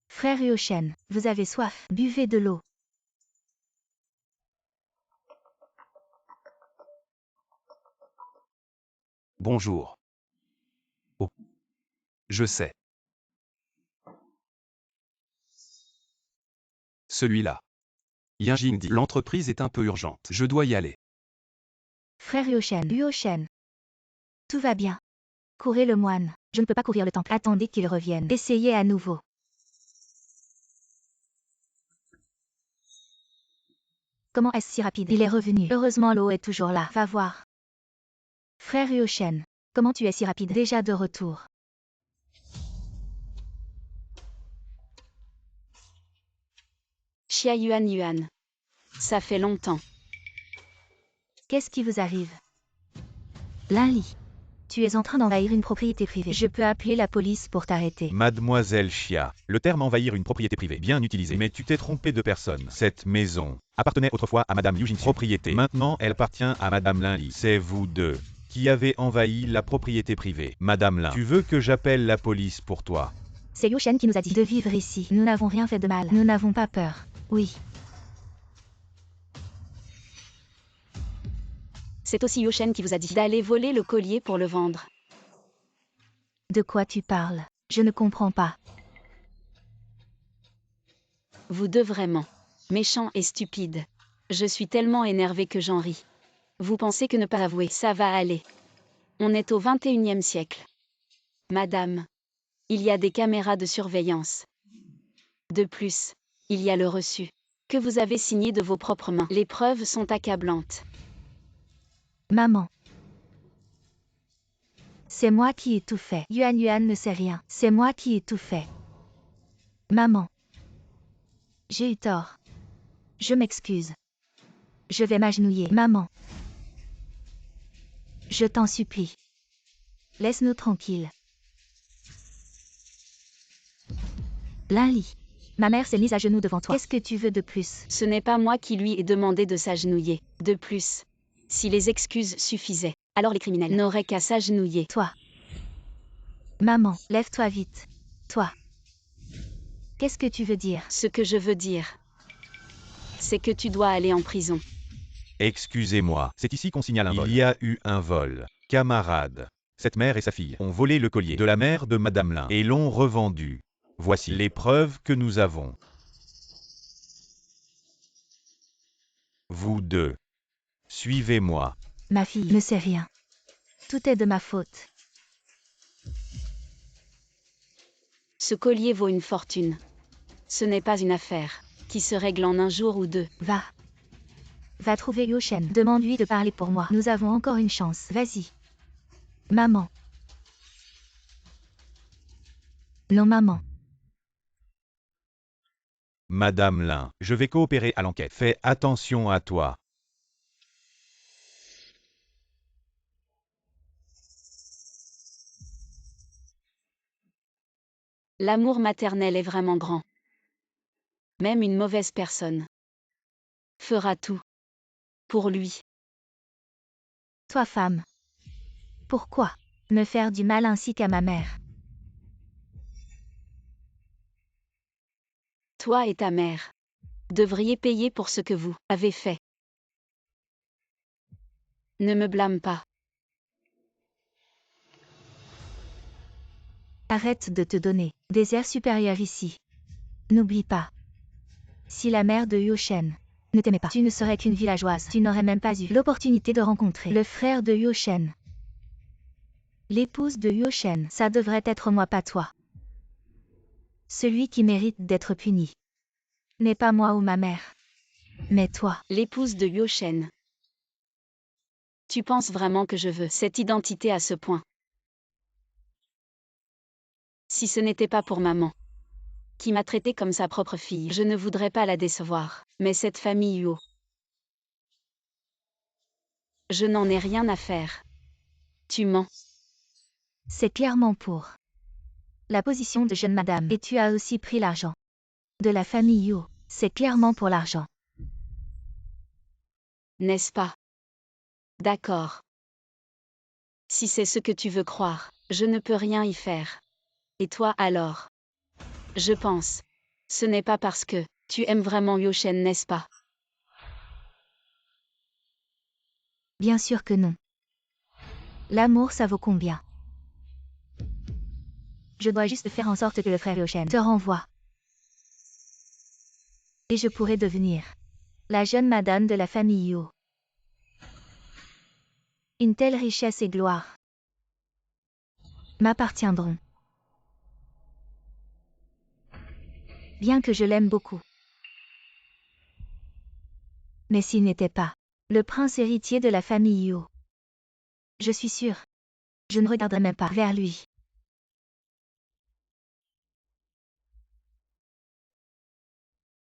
Frère Yoshen, vous avez soif. Buvez de l'eau.
Bonjour. Oh. Je sais. Celui-là. Yinjing dit. L'entreprise est un peu urgente. Je dois y aller.
Frère Yoshen. Tout va bien. Courez le moine. Je ne peux pas courir le temple. Attendez qu'il revienne. Essayez à nouveau. Comment est-ce si rapide? Il est revenu. Heureusement l'eau est toujours là. Va voir. Frère Yoshen, comment tu es si rapide? Déjà de retour.
Xia Yuan. Ça fait longtemps.
Qu'est-ce qui vous arrive? Linli. Tu es en train d'envahir une propriété privée. Je peux appeler la police pour t'arrêter.
Mademoiselle Chia, le terme envahir une propriété privée, bien utilisé, mais tu t'es trompé de personne. Cette maison appartenait autrefois à Madame Yujin. Propriété. Maintenant, elle appartient à Madame Linli. C'est vous deux qui avez envahi la propriété privée. Madame Lin, tu veux que j'appelle la police pour toi?
C'est Yoshen qui nous a dit de vivre ici. Nous n'avons rien fait de mal. Nous n'avons pas peur. Oui.
C'est aussi Yoshen qui vous a dit d'aller voler le collier pour le vendre.
De quoi tu parles? Je ne comprends pas.
Vous deux vraiment. Méchant et stupide. Je suis tellement énervé que j'en ris. Vous pensez que ne pas avouer, ça va aller. On est au 21e siècle. Madame. Il y a des caméras de surveillance. De plus, il y a le reçu. Que vous avez signé de vos propres mains. Les preuves sont accablantes.
Maman. C'est moi qui ai tout fait. Yuan Yuan ne sait rien. C'est moi qui ai tout fait. Maman. J'ai eu tort. Je m'excuse. Je vais m'agenouiller. Maman. Je t'en supplie. Laisse-nous tranquilles. Linli. Ma mère s'est mise à genoux devant toi. Qu'est-ce que tu veux de plus?
Ce n'est pas moi qui lui ai demandé de s'agenouiller. De plus, si les excuses suffisaient, alors les criminels n'auraient qu'à s'agenouiller.
Toi. Maman, lève-toi vite. Toi. Qu'est-ce que tu veux dire?
Ce que je veux dire, c'est que tu dois aller en prison.
Excusez-moi, c'est ici qu'on signale un vol. Il y a eu un vol. Camarade. Cette mère et sa fille ont volé le collier de la mère de Madame Lin et l'ont revendu. Voici les preuves que nous avons. Vous deux. Suivez-moi.
Ma fille ne sait rien. Tout est de ma faute.
Ce collier vaut une fortune. Ce n'est pas une affaire qui se règle en un jour ou deux.
Va. Va trouver Yoshen. Demande-lui de parler pour moi. Nous avons encore une chance. Vas-y. Maman. Non, maman.
Madame Lin, je vais coopérer à l'enquête. Fais attention à toi.
L'amour maternel est vraiment grand. Même une mauvaise personne fera tout pour lui.
Toi, femme. Pourquoi me faire du mal ainsi qu'à ma mère?
Toi et ta mère devriez payer pour ce que vous avez fait. Ne me blâme pas.
Arrête de te donner des airs supérieurs ici. N'oublie pas. Si la mère de Yoshen ne t'aimait pas, tu ne serais qu'une villageoise. Tu n'aurais même pas eu l'opportunité de rencontrer le frère de Yoshen. L'épouse de Yoshen, ça devrait être moi, pas toi. Celui qui mérite d'être puni n'est pas moi ou ma mère, mais toi.
L'épouse de Yoshen. Tu penses vraiment que je veux cette identité à ce point? Si ce n'était pas pour maman, qui m'a traité comme sa propre fille, je ne voudrais pas la décevoir. Mais cette famille Yuo, je n'en ai rien à faire. Tu mens.
C'est clairement pour la position de jeune madame. Et tu as aussi pris l'argent de la famille Yuo. C'est clairement pour l'argent.
N'est-ce pas? D'accord. Si c'est ce que tu veux croire, je ne peux rien y faire. Et toi alors? Je pense. Ce n'est pas parce que tu aimes vraiment Yoshen, n'est-ce pas?
Bien sûr que non. L'amour, ça vaut combien? Je dois juste faire en sorte que le frère Yoshen te renvoie. Et je pourrais devenir la jeune madame de la famille Yuo. Une telle richesse et gloire m'appartiendront. Bien que je l'aime beaucoup. Mais s'il n'était pas le prince héritier de la famille Yuo, je suis sûre, je ne regarderais même pas vers lui.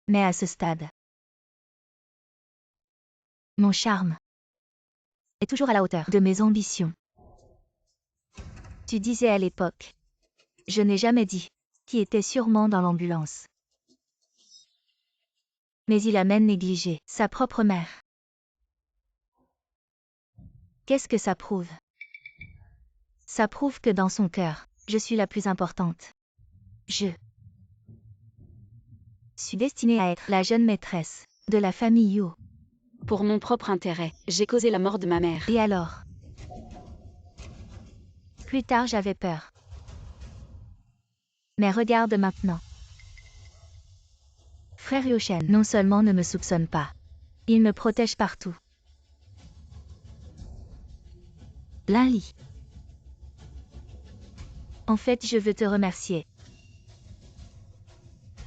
Mais à ce stade, mon charme est toujours à la hauteur de mes ambitions. Tu disais à l'époque, je n'ai jamais dit, qui était sûrement dans l'ambulance. Mais il a même négligé sa propre mère. Qu'est-ce que ça prouve? Ça prouve que dans son cœur, je suis la plus importante. Je suis destinée à être la jeune maîtresse de la famille Yuo.
Pour mon propre intérêt, j'ai causé la mort de ma mère.
Et alors? Plus tard, j'avais peur. Mais regarde maintenant. Frère Yoshen non seulement ne me soupçonne pas, il me protège partout. Linli. En fait, je veux te remercier.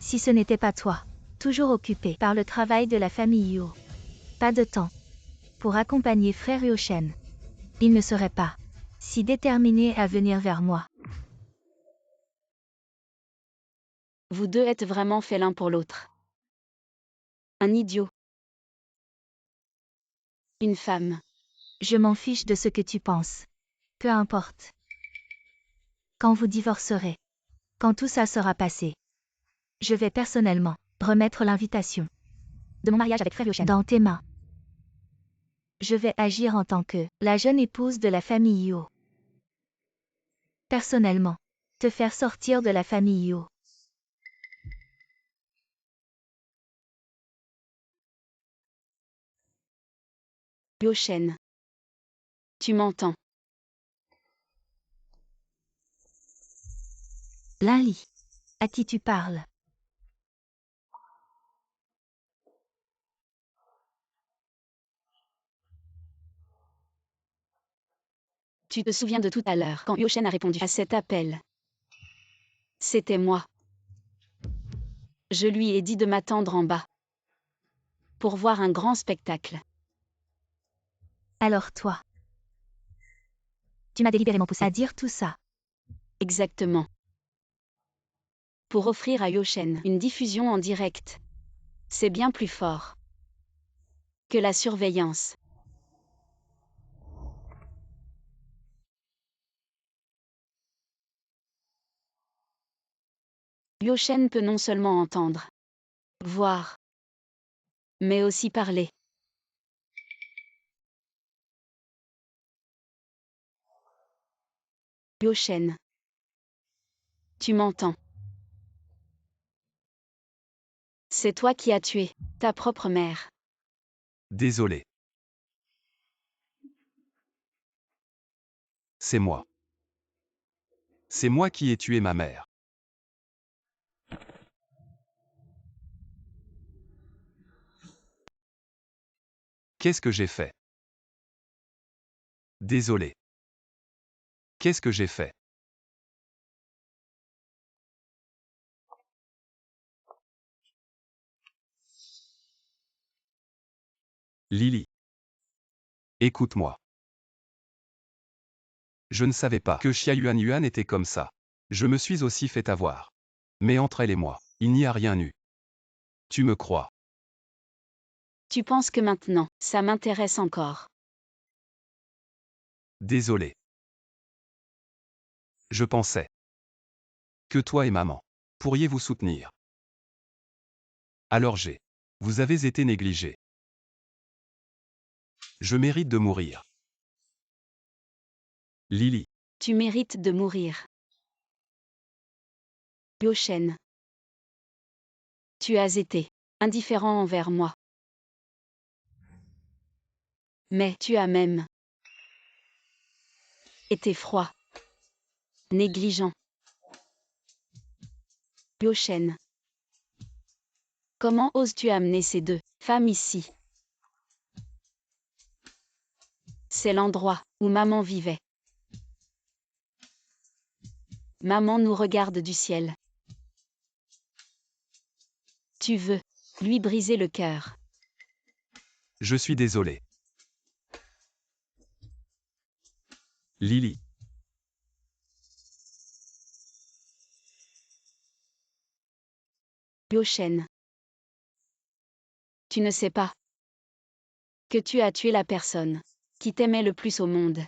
Si ce n'était pas toi, toujours occupé par le travail de la famille Yuo, pas de temps pour accompagner frère Yoshen, il ne serait pas si déterminé à venir vers moi.
Vous deux êtes vraiment faits l'un pour l'autre. Un idiot. Une femme.
Je m'en fiche de ce que tu penses. Peu importe. Quand vous divorcerez, quand tout ça sera passé, je vais personnellement remettre l'invitation de mon mariage avec Frère Yoshen dans tes mains. Je vais agir en tant que la jeune épouse de la famille Yo. Personnellement, te faire sortir de la famille Yo.
Yoshen. Tu m'entends?
Linli. À qui tu parles?
Tu te souviens de tout à l'heure quand Yoshen a répondu à cet appel? C'était moi. Je lui ai dit de m'attendre en bas. Pour voir un grand spectacle.
Alors toi, tu m'as délibérément poussé à dire tout ça.
Exactement. Pour offrir à Yoshen une diffusion en direct. C'est bien plus fort que la surveillance. Yoshen peut non seulement entendre, voir, mais aussi parler. Yoshen. Tu m'entends? C'est toi qui as tué ta propre mère.
Désolé. C'est moi. C'est moi qui ai tué ma mère. Qu'est-ce que j'ai fait? Désolé. Qu'est-ce que j'ai fait? Lily. Écoute-moi. Je ne savais pas que Xia Yuan Yuan était comme ça. Je me suis aussi fait avoir. Mais entre elle et moi, il n'y a rien eu. Tu me crois?
Tu penses que maintenant, ça m'intéresse encore.
Désolé. Je pensais que toi et maman pourriez vous soutenir. Alors vous avez été négligés. Je mérite de mourir. Lily.
Tu mérites de mourir. Yoshen. Tu as été indifférent envers moi. Mais tu as même été froid, négligent. Yoshen. Comment oses-tu amener ces deux femmes ici? C'est l'endroit où maman vivait. Maman nous regarde du ciel. Tu veux lui briser le cœur.
Je suis désolé. Lily.
Yoshen. Tu ne sais pas que tu as tué la personne qui t'aimait le plus au monde.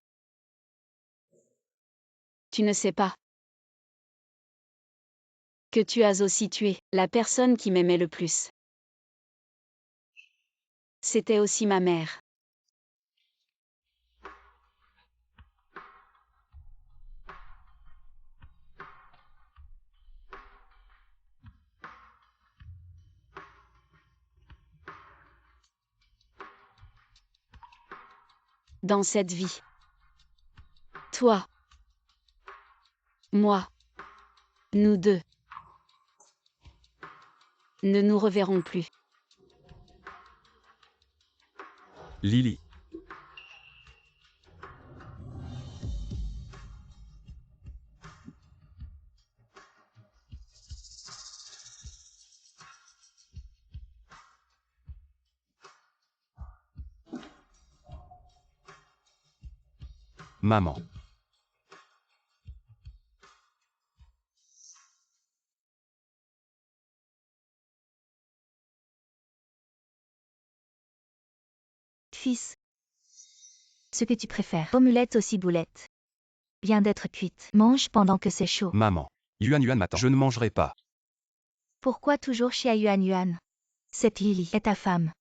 Tu ne sais pas que tu as aussi tué la personne qui m'aimait le plus. C'était aussi ma mère. Dans cette vie. Toi. Moi. Nous deux. Ne nous reverrons plus.
Lily. Maman.
Fils. Ce que tu préfères. Omelette aux ciboulettes. Vient d'être cuite. Mange pendant que c'est chaud.
Maman. Yuan Yuan m'attend. Je ne mangerai pas.
Pourquoi toujours chez Yuan Yuan? Cette Lily est ta femme.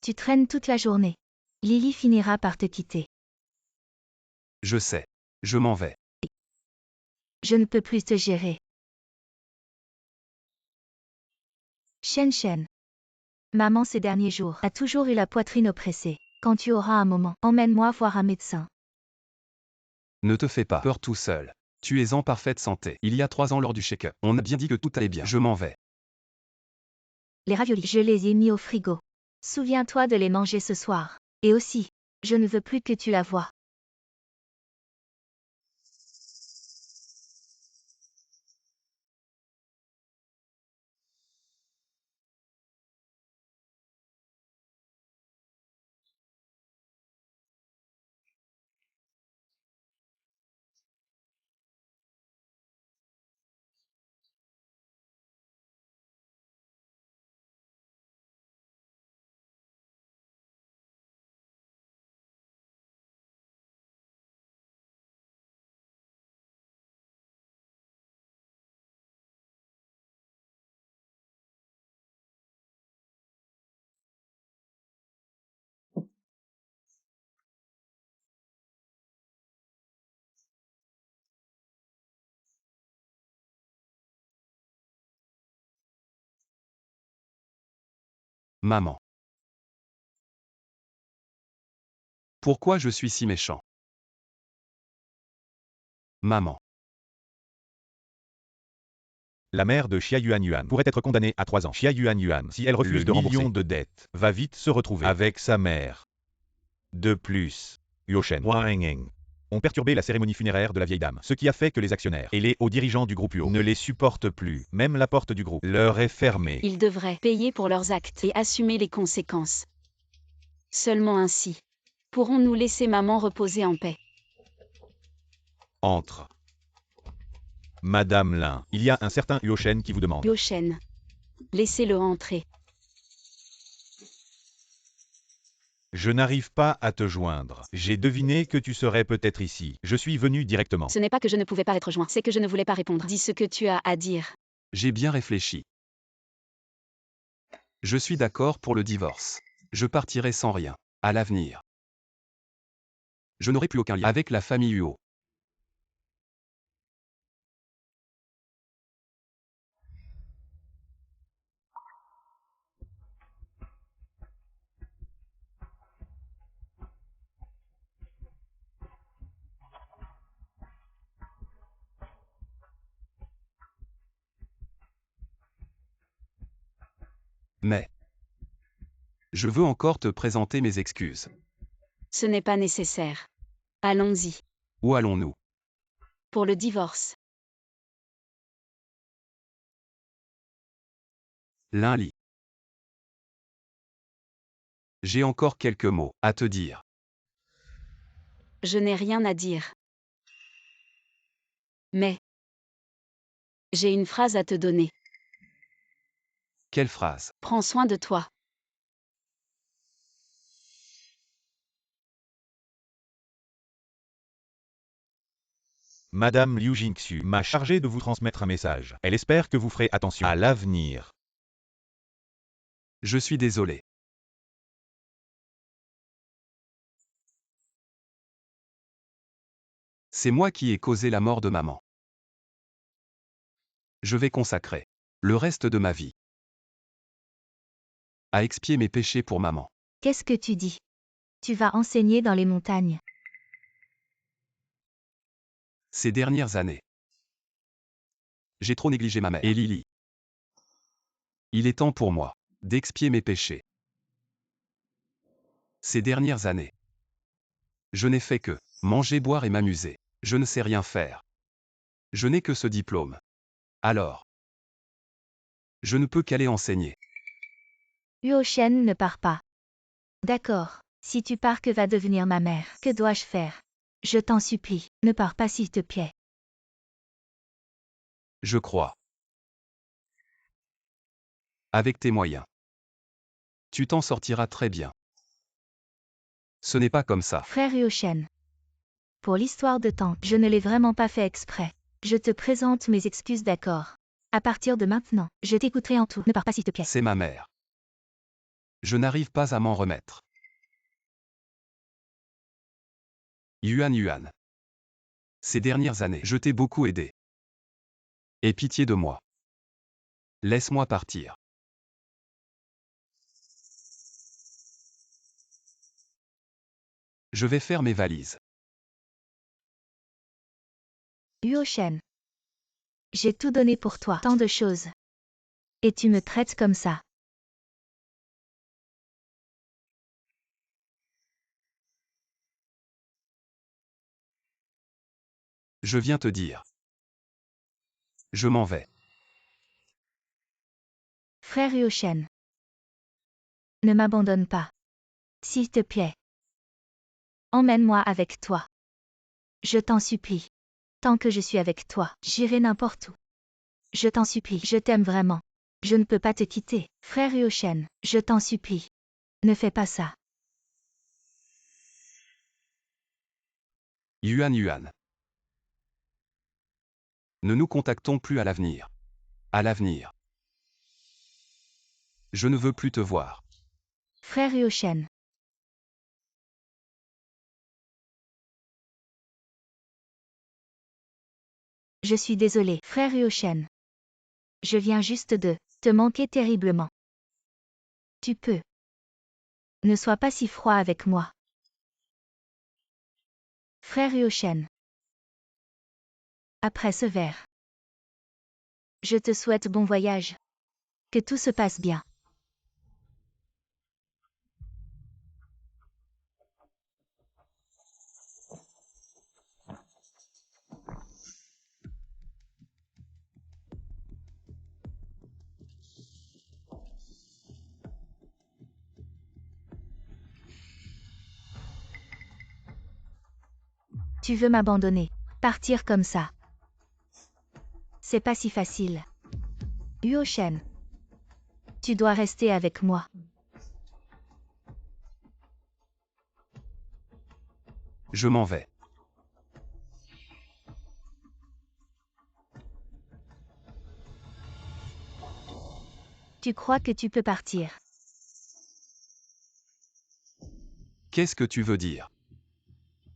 Tu traînes toute la journée. Lily finira par te quitter.
Je sais. Je m'en vais.
Je ne peux plus te gérer. Shen Shen. Maman ces derniers jours a toujours eu la poitrine oppressée. Quand tu auras un moment, emmène-moi voir un médecin.
Ne te fais pas peur tout seul. Tu es en parfaite santé. Il y a 3 ans lors du check-up, on a bien dit que tout allait bien. Je m'en vais.
Les raviolis, je les ai mis au frigo. Souviens-toi de les manger ce soir. Et aussi, je ne veux plus que tu la voies.
Maman. Pourquoi je suis si méchant? Maman.
La mère de Xia Yuan Yuan pourrait être condamnée à 3 ans. Xia Yuan Yuan, si elle refuse de rembourser le million de dettes, va vite se retrouver avec sa mère. De plus, Yuo Shen, Wang Ying ont perturbé la cérémonie funéraire de la vieille dame, ce qui a fait que les actionnaires et les hauts dirigeants du groupe Yuo ne les supportent plus. Même la porte du groupe leur est fermée.
Ils devraient payer pour leurs actes et assumer les conséquences. Seulement ainsi pourrons-nous laisser maman reposer en paix.
Entre. Madame Lin, il y a un certain Yuo Shen qui vous demande.
Yuo Shen. Laissez-le entrer.
Je n'arrive pas à te joindre. J'ai deviné que tu serais peut-être ici. Je suis venu directement.
Ce n'est pas que je ne pouvais pas être joint, c'est que je ne voulais pas répondre. Dis ce que tu as à dire.
J'ai bien réfléchi. Je suis d'accord pour le divorce. Je partirai sans rien. À l'avenir. Je n'aurai plus aucun lien avec la famille Huo. Mais je veux encore te présenter mes excuses.
Ce n'est pas nécessaire. Allons-y.
Où allons-nous?
Pour le divorce.
Lin Li. J'ai encore quelques mots à te dire.
Je n'ai rien à dire. Mais j'ai une phrase à te donner.
Quelle phrase?
Prends soin de toi.
Madame Liu Jingxu m'a chargé de vous transmettre un message. Elle espère que vous ferez attention à l'avenir.
Je suis désolé. C'est moi qui ai causé la mort de maman. Je vais consacrer le reste de ma vie à expier mes péchés pour maman.
Qu'est-ce que tu dis? Tu vas enseigner dans les montagnes.
Ces dernières années, j'ai trop négligé ma mère et Lily. Il est temps pour moi d'expier mes péchés. Ces dernières années, je n'ai fait que manger, boire et m'amuser. Je ne sais rien faire. Je n'ai que ce diplôme. Alors, je ne peux qu'aller enseigner.
Yuo Shen ne part pas. D'accord. Si tu pars, que va devenir ma mère? Que dois-je faire? Je t'en supplie, ne pars pas s'il te plaît.
Je crois. Avec tes moyens, tu t'en sortiras très bien. Ce n'est pas comme ça.
Frère Yoshen. Pour l'histoire de temps, je ne l'ai vraiment pas fait exprès. Je te présente mes excuses, d'accord? À partir de maintenant, je t'écouterai en tout. Ne pars pas s'il te plaît.
C'est ma mère. Je n'arrive pas à m'en remettre. Yuan. Ces dernières années, je t'ai beaucoup aidé. Aie pitié de moi. Laisse-moi partir. Je vais faire mes valises.
Yoshen. J'ai tout donné pour toi. Tant de choses. Et tu me traites comme ça.
Je viens te dire. Je m'en vais.
Frère Yoshen. Ne m'abandonne pas. S'il te plaît. Emmène-moi avec toi. Je t'en supplie. Tant que je suis avec toi, j'irai n'importe où. Je t'en supplie, je t'aime vraiment. Je ne peux pas te quitter. Frère Yoshen, je t'en supplie. Ne fais pas ça.
Yuan. Ne nous contactons plus à l'avenir. À l'avenir. Je ne veux plus te voir.
Frère Yoshen. Je suis désolé, frère Yoshen. Je viens juste de te manquer terriblement. Tu peux. Ne sois pas si froid avec moi. Frère Yoshen. Après ce verre. Je te souhaite bon voyage. Que tout se passe bien. Tu veux m'abandonner, partir comme ça. C'est pas si facile. Yoshen. Tu dois rester avec moi.
Je m'en vais.
Tu crois que tu peux partir?
Qu'est-ce que tu veux dire?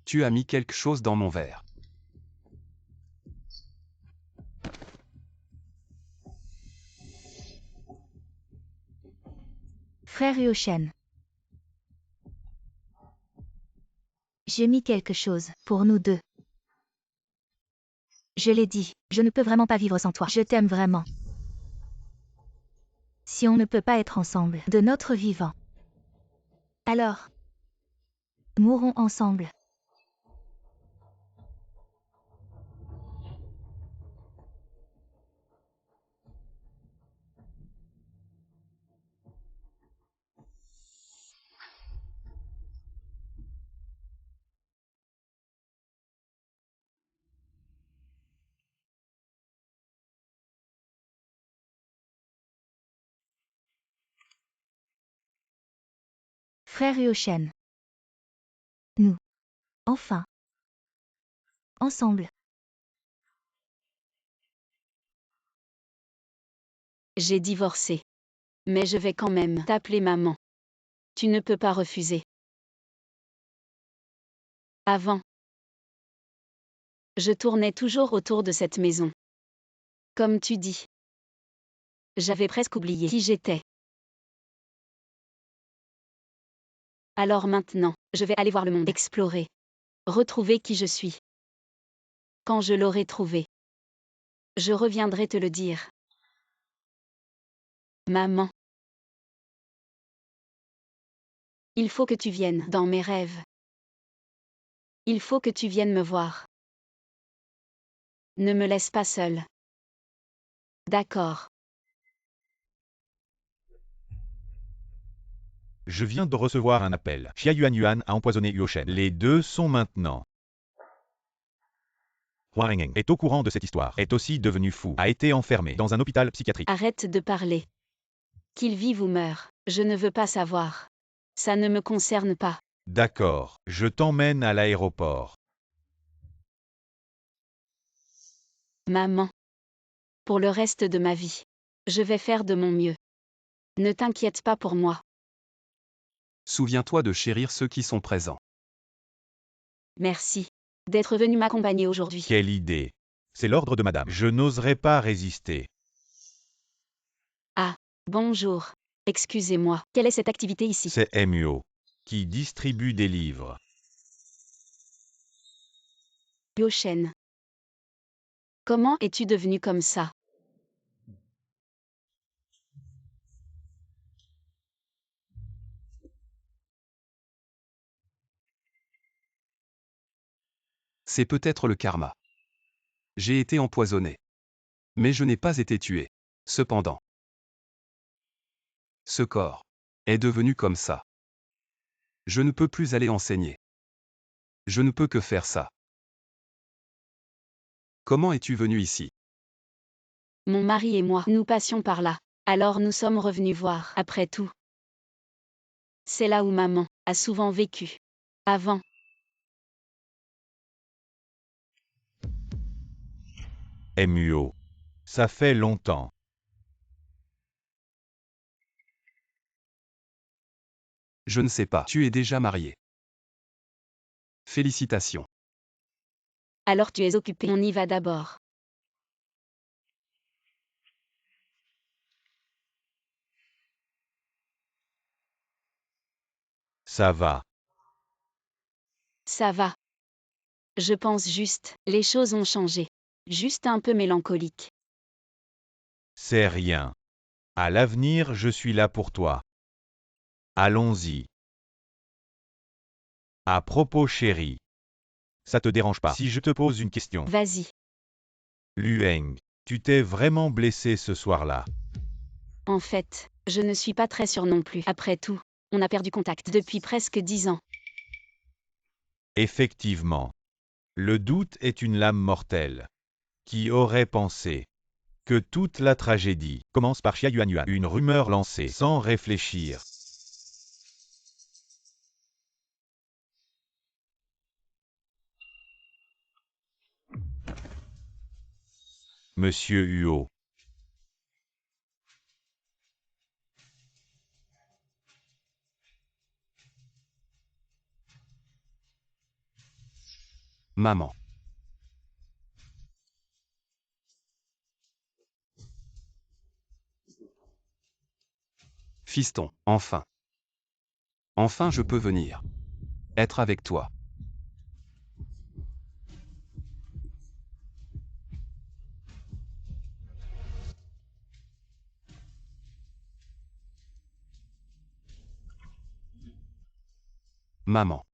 Tu as mis quelque chose dans mon verre.
Frère Yoshen. J'ai mis quelque chose pour nous deux. Je l'ai dit, je ne peux vraiment pas vivre sans toi. Je t'aime vraiment. Si on ne peut pas être ensemble de notre vivant, alors, mourons ensemble. Frère Yoshen. Nous. Enfin. Ensemble.
J'ai divorcé. Mais je vais quand même t'appeler maman. Tu ne peux pas refuser. Avant, je tournais toujours autour de cette maison. Comme tu dis. J'avais presque oublié qui j'étais. Alors maintenant, je vais aller voir le monde, explorer. Retrouver qui je suis. Quand je l'aurai trouvé, je reviendrai te le dire. Maman. Il faut que tu viennes dans mes rêves. Il faut que tu viennes me voir. Ne me laisse pas seule. D'accord.
Je viens de recevoir un appel. Xia Yuan a empoisonné Yoshen. Les deux sont maintenant. Huang Ring est au courant de cette histoire. Est aussi devenu fou. A été enfermé dans un hôpital psychiatrique.
Arrête de parler. Qu'il vive ou meure, je ne veux pas savoir. Ça ne me concerne pas.
D'accord, je t'emmène à l'aéroport.
Maman. Pour le reste de ma vie. Je vais faire de mon mieux. Ne t'inquiète pas pour moi.
Souviens-toi de chérir ceux qui sont présents.
Merci. D'être venu m'accompagner aujourd'hui.
Quelle idée. C'est l'ordre de madame. Je n'oserais pas résister.
Ah, bonjour. Excusez-moi. Quelle est cette activité ici?
C'est MUO qui distribue des livres.
Yoshen. Comment es-tu devenu comme ça?
C'est peut-être le karma. J'ai été empoisonné. Mais je n'ai pas été tué. Cependant, ce corps est devenu comme ça. Je ne peux plus aller enseigner. Je ne peux que faire ça. Comment es-tu venu ici?
Mon mari et moi, nous passions par là. Alors nous sommes revenus voir, après tout. C'est là où maman a souvent vécu. Avant.
MUO. Ça fait longtemps.
Je ne sais pas. Tu es déjà marié. Félicitations.
Alors tu es occupé. On y va d'abord.
Ça va.
Ça va. Je pense juste, les choses ont changé. Juste un peu mélancolique.
C'est rien. À l'avenir, je suis là pour toi. Allons-y. À propos, chérie. Ça te dérange pas si je te pose une question?
Vas-y.
Lueng, tu t'es vraiment blessé ce soir-là.
En fait, je ne suis pas très sûre non plus. Après tout, on a perdu contact depuis presque 10 ans.
Effectivement. Le doute est une lame mortelle. Qui aurait pensé que toute la tragédie commence par Xia Yuanyuan, une rumeur lancée sans réfléchir. Monsieur Huo.
Maman. Fiston, enfin. Enfin je peux venir. Être avec toi. Maman.